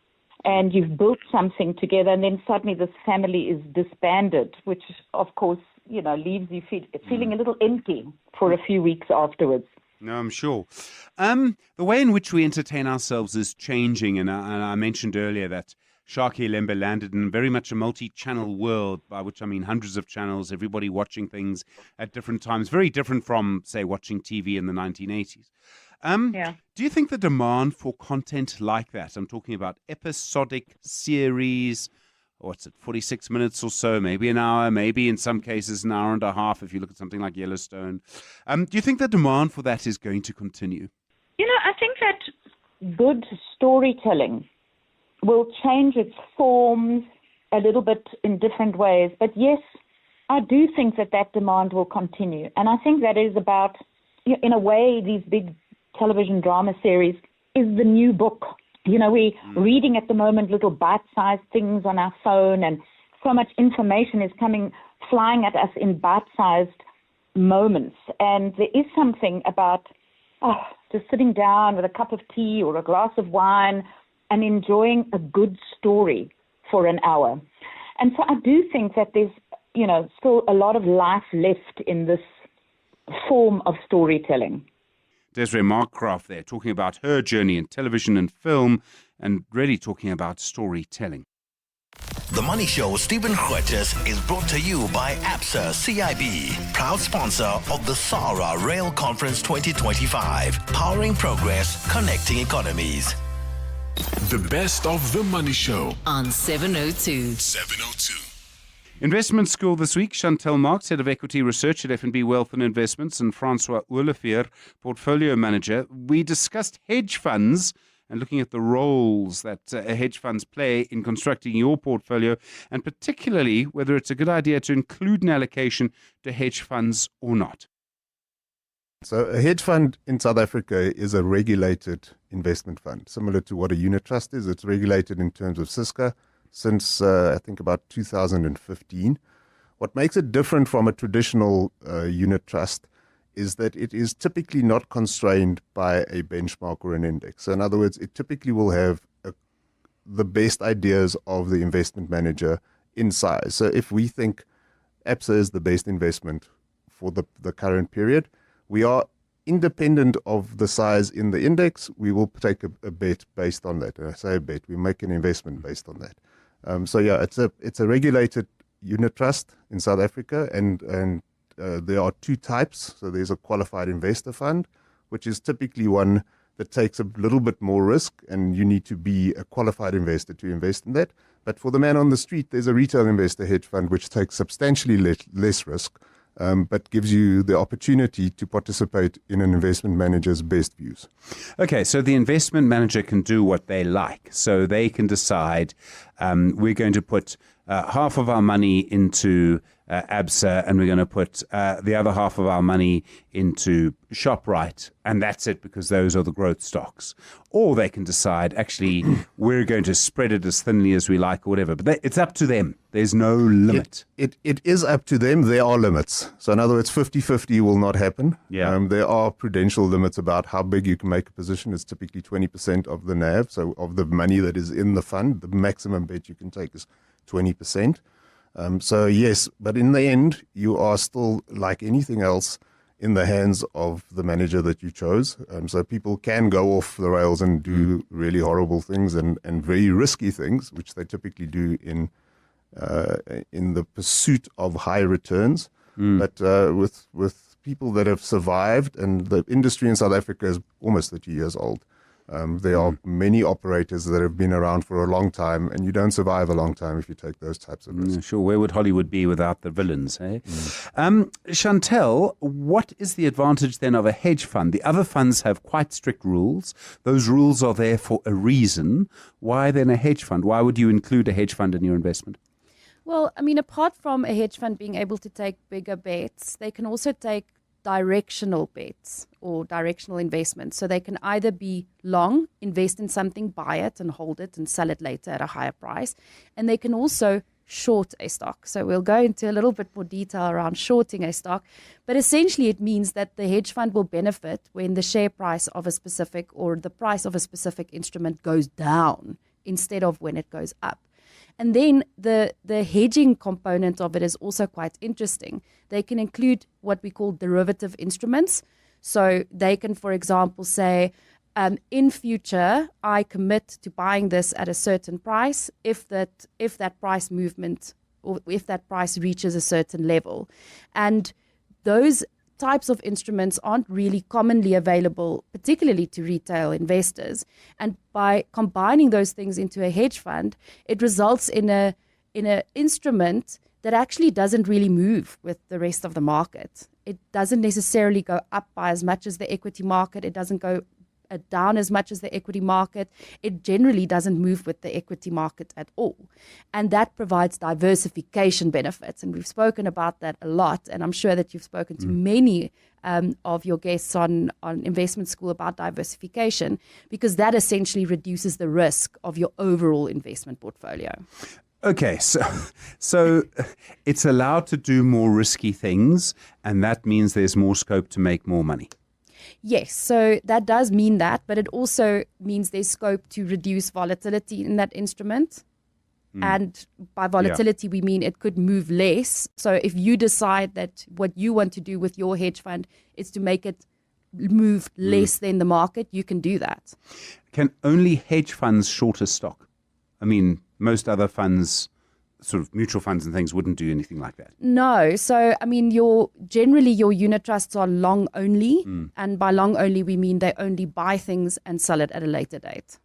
and you've built something together, and then suddenly this family is disbanded, which, of course, leaves you feeling a little empty for a few weeks afterwards. No, I'm sure. The way in which we entertain ourselves is changing, and I mentioned earlier that Shaka Ilembe landed in very much a multi-channel world, by which I mean hundreds of channels, everybody watching things at different times, very different from, say, watching TV in the 1980s. Do you think the demand for content like that, I'm talking about episodic series, 46 minutes or so, maybe an hour, maybe in some cases an hour and a half if you look at something like Yellowstone. Do you think the demand for that is going to continue? I think that good storytelling will change its forms a little bit in different ways. But yes, I do think that demand will continue. And I think that is about, in a way, these big television drama series is the new book. We're reading at the moment little bite-sized things on our phone, and so much information is flying at us in bite-sized moments. And there is something about just sitting down with a cup of tea or a glass of wine and enjoying a good story for an hour. And so I do think that there's, still a lot of life left in this form of storytelling. Desiree Markgraf there, talking about her journey in television and film, and really talking about storytelling. The Money Show, Stephen Grootes, is brought to you by ABSA CIB, proud sponsor of the SARA Rail Conference 2025, powering progress, connecting economies. The best of The Money Show on 702. 702. Investment School this week, Chantel Marks, Head of Equity Research at F&B Wealth and Investments, and Francois Olivier, Portfolio Manager. We discussed hedge funds and looking at the roles that hedge funds play in constructing your portfolio, and particularly whether it's a good idea to include an allocation to hedge funds or not. So a hedge fund in South Africa is a regulated investment fund, similar to what a unit trust is. It's regulated in terms of SISCA since, I think, about 2015. What makes it different from a traditional unit trust is that it is typically not constrained by a benchmark or an index. So in other words, it typically will have the best ideas of the investment manager in size. So if we think ABSA is the best investment for the current period, we are independent of the size in the index. We will take a bet based on that. And I say a bet, we make an investment based on that. So yeah, it's a regulated unit trust in South Africa, and there are two types. So there's a qualified investor fund, which is typically one that takes a little bit more risk, and you need to be a qualified investor to invest in that. But for the man on the street, there's a retail investor hedge fund, which takes substantially less risk, but gives you the opportunity to participate in an investment manager's best views. Okay, so the investment manager can do what they like. So they can decide, we're going to put half of our money into ABSA, and we're going to put the other half of our money into ShopRite, and that's it, because those are the growth stocks. Or they can decide, actually, we're going to spread it as thinly as we like or whatever. But it's up to them. There's no limit. It is up to them. There are limits. So in other words, 50-50 will not happen. Yeah. There are prudential limits about how big you can make a position. It's typically 20% of the NAV, so of the money that is in the fund. The maximum bet you can take is 20%. So yes, but in the end, you are still, like anything else, in the hands of the manager that you chose. So people can go off the rails and do really horrible things and very risky things, which they typically do in the pursuit of high returns. But with people that have survived, and the industry in South Africa is almost 30 years old. There are many operators that have been around for a long time, and you don't survive a long time if you take those types of risks. Sure, where would Hollywood be without the villains, eh? Chantel, what is the advantage then of a hedge fund? The other funds have quite strict rules. Those rules are there for a reason. Why then a hedge fund? Why would you include a hedge fund in your investment? Well, I mean, apart from a hedge fund being able to take bigger bets, they can also take directional bets or directional investments. So they can either be long, invest in something, buy it and hold it and sell it later at a higher price. And they can also short a stock. So we'll go into a little bit more detail around shorting a stock. But essentially it means that the hedge fund will benefit when the share price of a specific or the price of a specific instrument goes down instead of when it goes up. And then the hedging component of it is also quite interesting. They can include what we call derivative instruments. So they can, for example, say, in future, I commit to buying this at a certain price if that price movement or if that price reaches a certain level. And those types of instruments aren't really commonly available, particularly to retail investors. And by combining those things into a hedge fund, it results in a instrument that actually doesn't really move with the rest of the market. It doesn't necessarily go up by as much as the equity market. It doesn't go down as much as the equity market. It generally doesn't move with the equity market at all. And that provides diversification benefits. And we've spoken about that a lot. And I'm sure that you've spoken to many of your guests on Investment School about diversification, because that essentially reduces the risk of your overall investment portfolio. Okay, so it's allowed to do more risky things, and that means there's more scope to make more money. Yes, so that does mean that, but it also means there's scope to reduce volatility in that instrument. And by volatility, we mean it could move less. So if you decide that what you want to do with your hedge fund is to make it move less than the market, you can do that. Can only hedge funds short a stock? I mean, most other funds, sort of mutual funds and things, wouldn't do anything like that. No. So, I mean, generally your unit trusts are long only. And by long only, we mean they only buy things and sell it at a later date.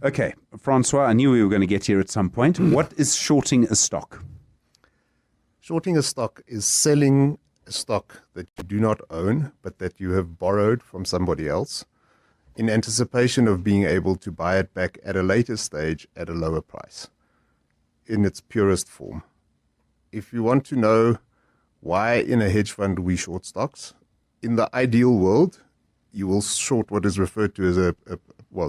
Okay. Francois, I knew we were going to get here at some point. What is shorting a stock? Shorting a stock is selling a stock that you do not own, but that you have borrowed from somebody else in anticipation of being able to buy it back at a later stage at a lower price, in its purest form. If you want to know why in a hedge fund we short stocks, in the ideal world, you will short what is referred to as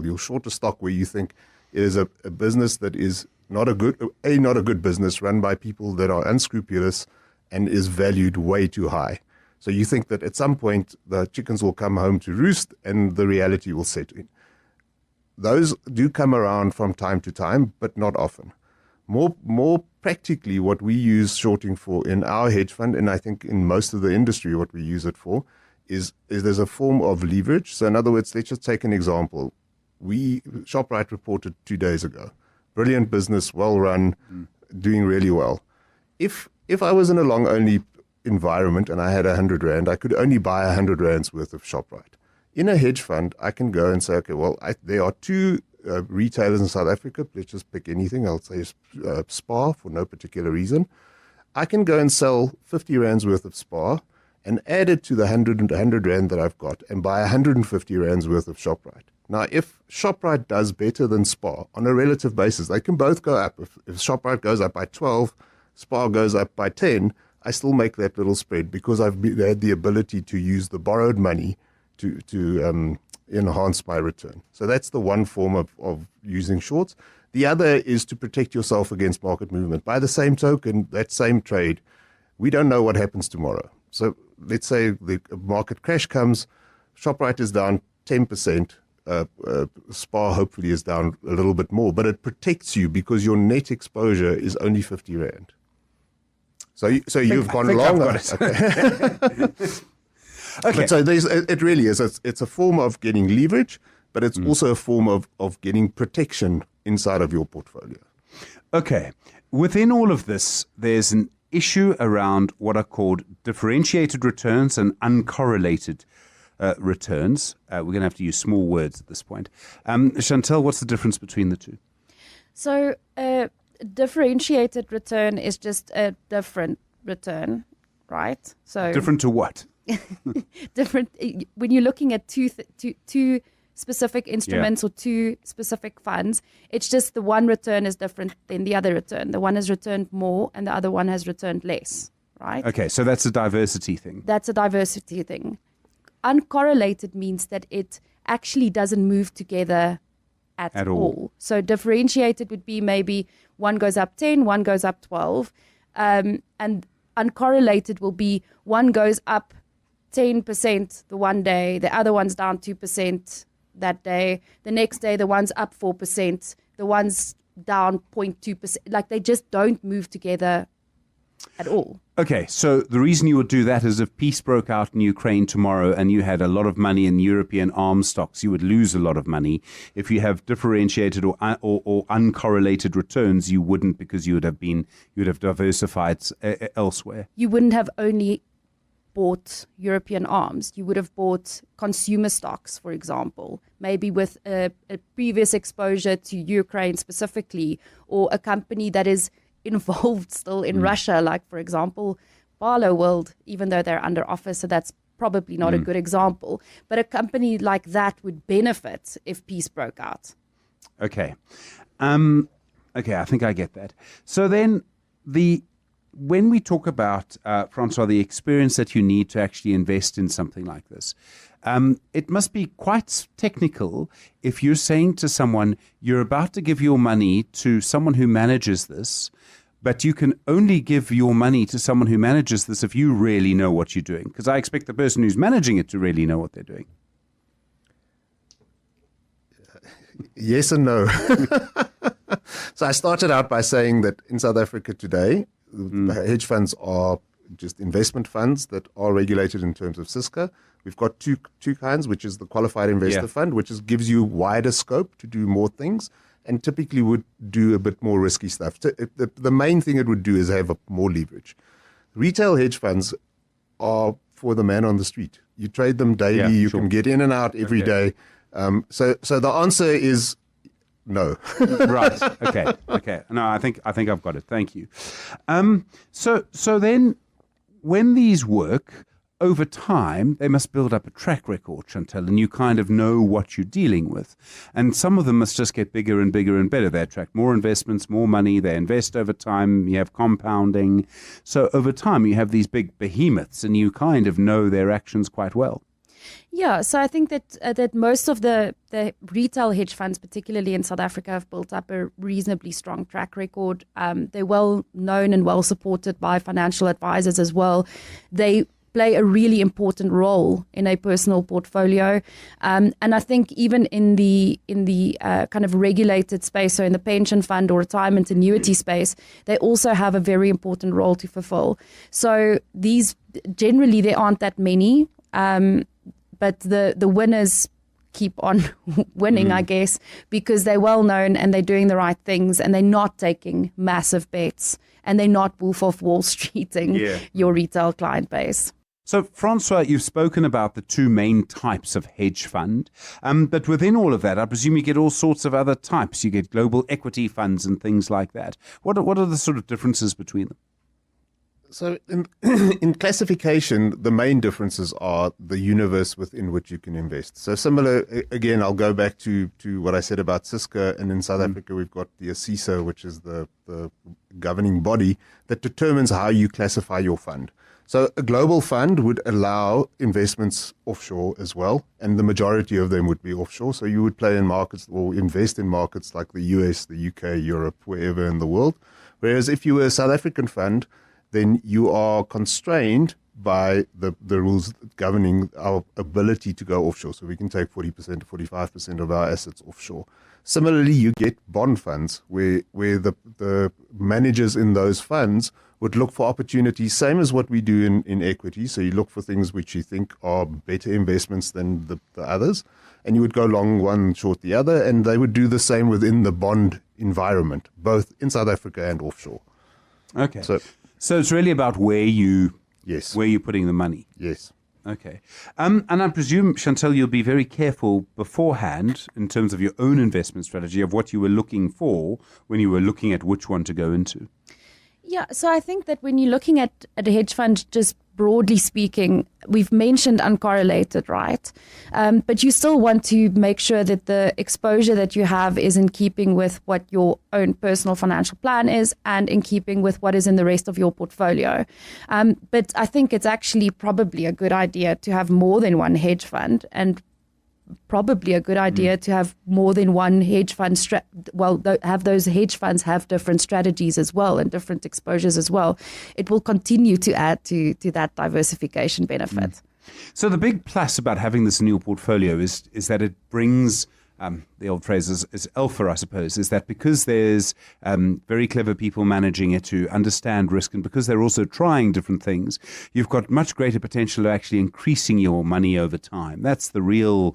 you'll short a stock where you think it is a business that is not a good business run by people that are unscrupulous and is valued way too high. So you think that at some point the chickens will come home to roost and the reality will set in. those do come around from time to time, but not often. More practically, what we use shorting for in our hedge fund, and I think in most of the industry, what we use it for, is there's a form of leverage. So in other words, let's just take an example. ShopRite reported 2 days ago. Brilliant business, well run, doing really well. If I was in a long only environment and I had 100 Rand, I could only buy 100 Rands worth of ShopRite. In a hedge fund, I can go and say, okay, well, there are two retailers in South Africa. Let's just pick anything. I'll say Spar for no particular reason. I can go and sell 50 Rands worth of Spar and add it to the 100 Rand that I've got and buy 150 Rands worth of ShopRite. Now, if ShopRite does better than Spar on a relative basis, they can both go up. If ShopRite goes up by 12, Spar goes up by 10, I still make that little spread because I've had the ability to use the borrowed money to enhance my return. So that's the one form of using shorts. The other is to protect yourself against market movement. By the same token, that same trade, we don't know what happens tomorrow. So let's say the market crash comes, ShopRite is down 10%, Spar hopefully is down a little bit more, but it protects you because your net exposure is only 50 Rand. So you've gone long. Okay. But so it really is. It's a form of getting leverage, but it's also a form of getting protection inside of your portfolio. Okay. Within all of this, there's an issue around what are called differentiated returns and uncorrelated returns. We're going to have to use small words at this point. Chantel, what's the difference between the two? So differentiated return is just a different return, right? So different to what? Different when you're looking at two specific instruments or two specific funds, it's just the one return is different than the other return. The one has returned more and the other one has returned less, right? Okay, so that's a diversity thing. That's a diversity thing. Uncorrelated means that it actually doesn't move together at all. So differentiated would be maybe one goes up 10, one goes up 12. And uncorrelated will be one goes up 10% the one day, the other one's down 2% that day. The next day, the one's up 4%, the one's down 0.2%. Like they just don't move together at all. Okay, so the reason you would do that is if peace broke out in Ukraine tomorrow and you had a lot of money in European arms stocks, you would lose a lot of money. If you have differentiated or uncorrelated returns, you wouldn't, because you would have diversified elsewhere. You wouldn't have only bought European arms. You would have bought consumer stocks, for example, maybe with a previous exposure to Ukraine specifically, or a company that is involved still in Russia, like, for example, Barlow World, even though they're under offer, so that's probably not a good example. But a company like that would benefit if peace broke out. Okay. Okay, I think I get that. So then when we talk about, Francois, the experience that you need to actually invest in something like this, it must be quite technical if you're saying to someone, you're about to give your money to someone who manages this, but you can only give your money to someone who manages this if you really know what you're doing. Because I expect the person who's managing it to really know what they're doing. Yes and no. So I started out by saying that in South Africa today, hedge funds are just investment funds that are regulated in terms of CISCA. We've got two kinds, which is the qualified investor fund, which gives you wider scope to do more things, and typically would do a bit more risky stuff. The main thing it would do is have more leverage. Retail hedge funds are for the man on the street. You trade them daily. You can get in and out every day. So the answer is no. Right. Okay. No, I think I've got it. Thank you. So then, when these work over time, they must build up a track record, Chantel, and you kind of know what you're dealing with. And some of them must just get bigger and bigger and better. They attract more investments, more money. They invest over time. You have compounding. So over time, you have these big behemoths, and you kind of know their actions quite well. Yeah, so I think that most of the retail hedge funds, particularly in South Africa, have built up a reasonably strong track record. They're well known and well supported by financial advisors as well. They play a really important role in a personal portfolio. And I think even in the kind of regulated space, so in the pension fund or retirement annuity space, they also have a very important role to fulfill. So these, generally, there aren't that many, but the winners keep on winning, I guess, because they're well known and they're doing the right things and they're not taking massive bets and they're not Wolf of Wall Streeting your retail client base. So, Francois, you've spoken about the two main types of hedge fund, but within all of that, I presume you get all sorts of other types. You get global equity funds and things like that. What are the sort of differences between them? So in classification, the main differences are the universe within which you can invest. So similar, again, I'll go back to what I said about Cisco, and in South Africa, we've got the ASISO, which is the governing body that determines how you classify your fund. So a global fund would allow investments offshore as well, and the majority of them would be offshore. So you would play in markets or invest in markets like the US, the UK, Europe, wherever in the world. Whereas if you were a South African fund, then you are constrained by the rules governing our ability to go offshore. So we can take 40% to 45% of our assets offshore. Similarly, you get bond funds where the managers in those funds would look for opportunities, same as what we do in equity. So you look for things which you think are better investments than the others, and you would go long one, short the other, and they would do the same within the bond environment, both in South Africa and offshore. Okay. So it's really about where you're putting the money. Yes. Okay. And I presume, Chantel, you'll be very careful beforehand in terms of your own investment strategy of what you were looking for when you were looking at which one to go into. Yeah, so I think that when you're looking at a hedge fund, just broadly speaking, we've mentioned uncorrelated, right? But you still want to make sure that the exposure that you have is in keeping with what your own personal financial plan is and in keeping with what is in the rest of your portfolio. But I think it's actually probably a good idea to have more than one hedge fund, and probably a good idea to have more than one hedge fund. Have those hedge funds have different strategies as well and different exposures as well. It will continue to add to that diversification benefit. So the big plus about having this in your portfolio is that it brings the old phrase is alpha, I suppose, is that because there's very clever people managing it to understand risk, and because they're also trying different things, you've got much greater potential of actually increasing your money over time. That's the real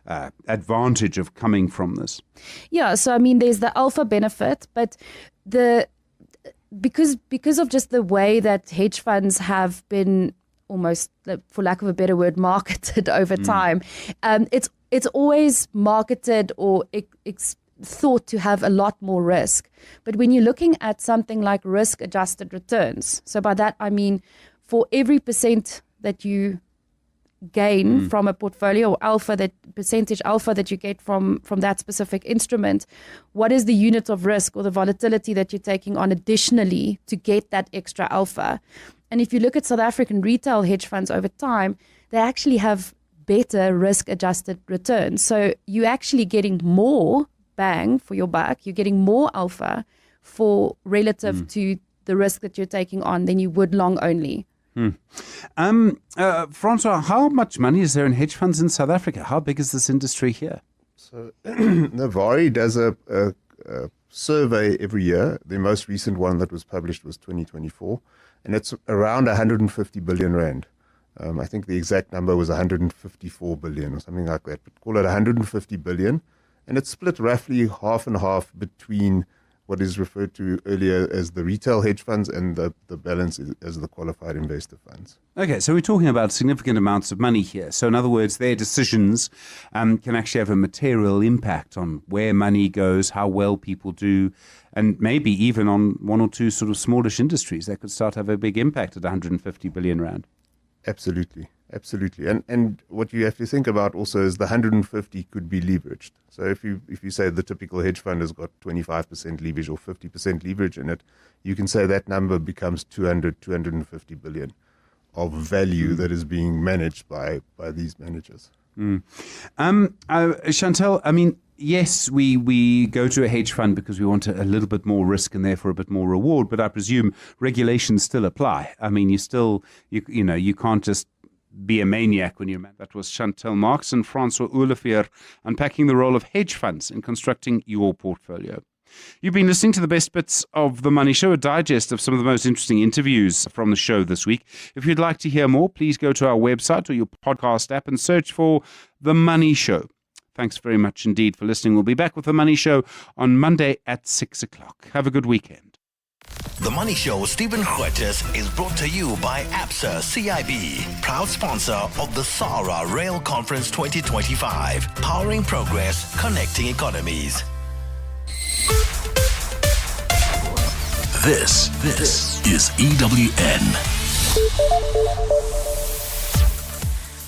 advantage of coming from this. Yeah, so I mean, there's the alpha benefit, but because of just the way that hedge funds have been almost, for lack of a better word, marketed over time, it's always marketed or thought to have a lot more risk. But when you're looking at something like risk-adjusted returns, so by that I mean for every percent that you gain from a portfolio, or alpha, that percentage alpha that you get from that specific instrument, what is the unit of risk or the volatility that you're taking on additionally to get that extra alpha? And if you look at South African retail hedge funds over time, they actually have better risk-adjusted returns. So you're actually getting more bang for your buck. You're getting more alpha for relative to the risk that you're taking on than you would long only. Francois, how much money is there in hedge funds in South Africa? How big is this industry here? So Navari does a survey every year. The most recent one that was published was 2024, and it's around 150 billion rand. I think the exact number was 154 billion or something like that, but call it 150 billion. And it's split roughly half and half between what is referred to earlier as the retail hedge funds and the balance as the qualified investor funds. Okay, so we're talking about significant amounts of money here. So in other words, their decisions can actually have a material impact on where money goes, how well people do, and maybe even on one or two sort of smallish industries that could start to have a big impact at 150 billion rand. Absolutely. And what you have to think about also is the 150 could be leveraged. So if you say the typical hedge fund has got 25% leverage or 50% leverage in it, you can say that number becomes 250 billion of value that is being managed by these managers. Chantel, I mean, Yes, we go to a hedge fund because we want a little bit more risk and therefore a bit more reward. But I presume regulations still apply. I mean, you can't just be a maniac when you're mad. That was Chantel Marx and Francois Olivier unpacking the role of hedge funds in constructing your portfolio. You've been listening to the best bits of The Money Show, a digest of some of the most interesting interviews from the show this week. If you'd like to hear more, please go to our website or your podcast app and search for The Money Show. Thanks very much indeed for listening. We'll be back with The Money Show on Monday at 6 o'clock. Have a good weekend. The Money Show, Stephen Grootes, is brought to you by ABSA CIB, proud sponsor of the SARA Rail Conference 2025, powering progress, connecting economies. This is EWN.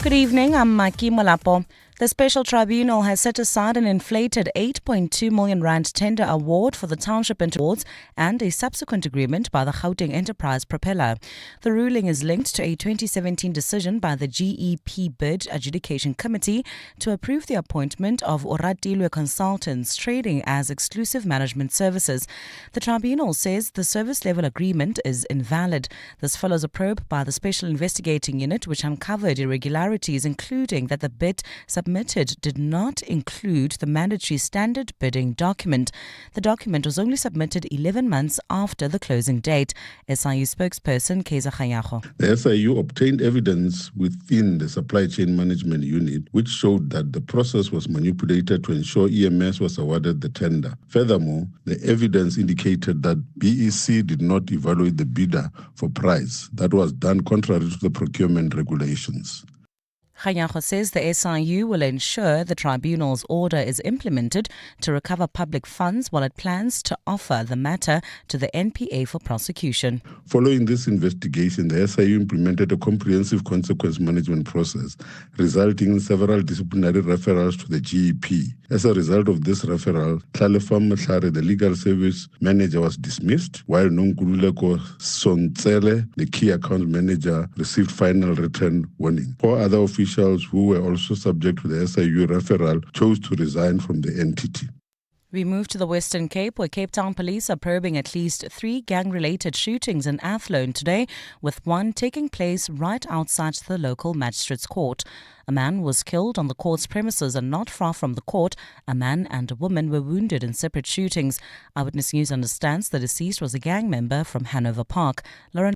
Good evening, I'm Maki Malapo. The Special Tribunal has set aside an inflated 8.2 million rand tender award for the Township Awards and a subsequent agreement by the Gauteng Enterprise Propeller. The ruling is linked to a 2017 decision by the GEP Bid Adjudication Committee to approve the appointment of Oratilwe Consultants trading as exclusive management services. The tribunal says the service level agreement is invalid. This follows a probe by the Special Investigating Unit which uncovered irregularities, including that the bid submitted did not include the mandatory standard bidding document. The document was only submitted 11 months after the closing date. SIU spokesperson Keza Khayago. The SIU obtained evidence within the supply chain management unit which showed that the process was manipulated to ensure EMS was awarded the tender. Furthermore, the evidence indicated that BEC did not evaluate the bidder for price. That was done contrary to the procurement regulations. Khayago says the SIU will ensure the tribunal's order is implemented to recover public funds while it plans to offer the matter to the NPA for prosecution. Following this investigation, the SIU implemented a comprehensive consequence management process, resulting in several disciplinary referrals to the GEP. As a result of this referral, Tlalefam Mahlare, the legal service manager, was dismissed, while Nonkululeko Sontsele, the key account manager, received final written warning. 4 other officials who were also subject to the SIU referral chose to resign from the entity. We move to the Western Cape, where Cape Town police are probing at least 3 gang-related shootings in Athlone today, with one taking place right outside the local magistrate's court. A man was killed on the court's premises, and not far from the court, a man and a woman were wounded in separate shootings. Eyewitness News understands the deceased was a gang member from Hanover Park. Lauren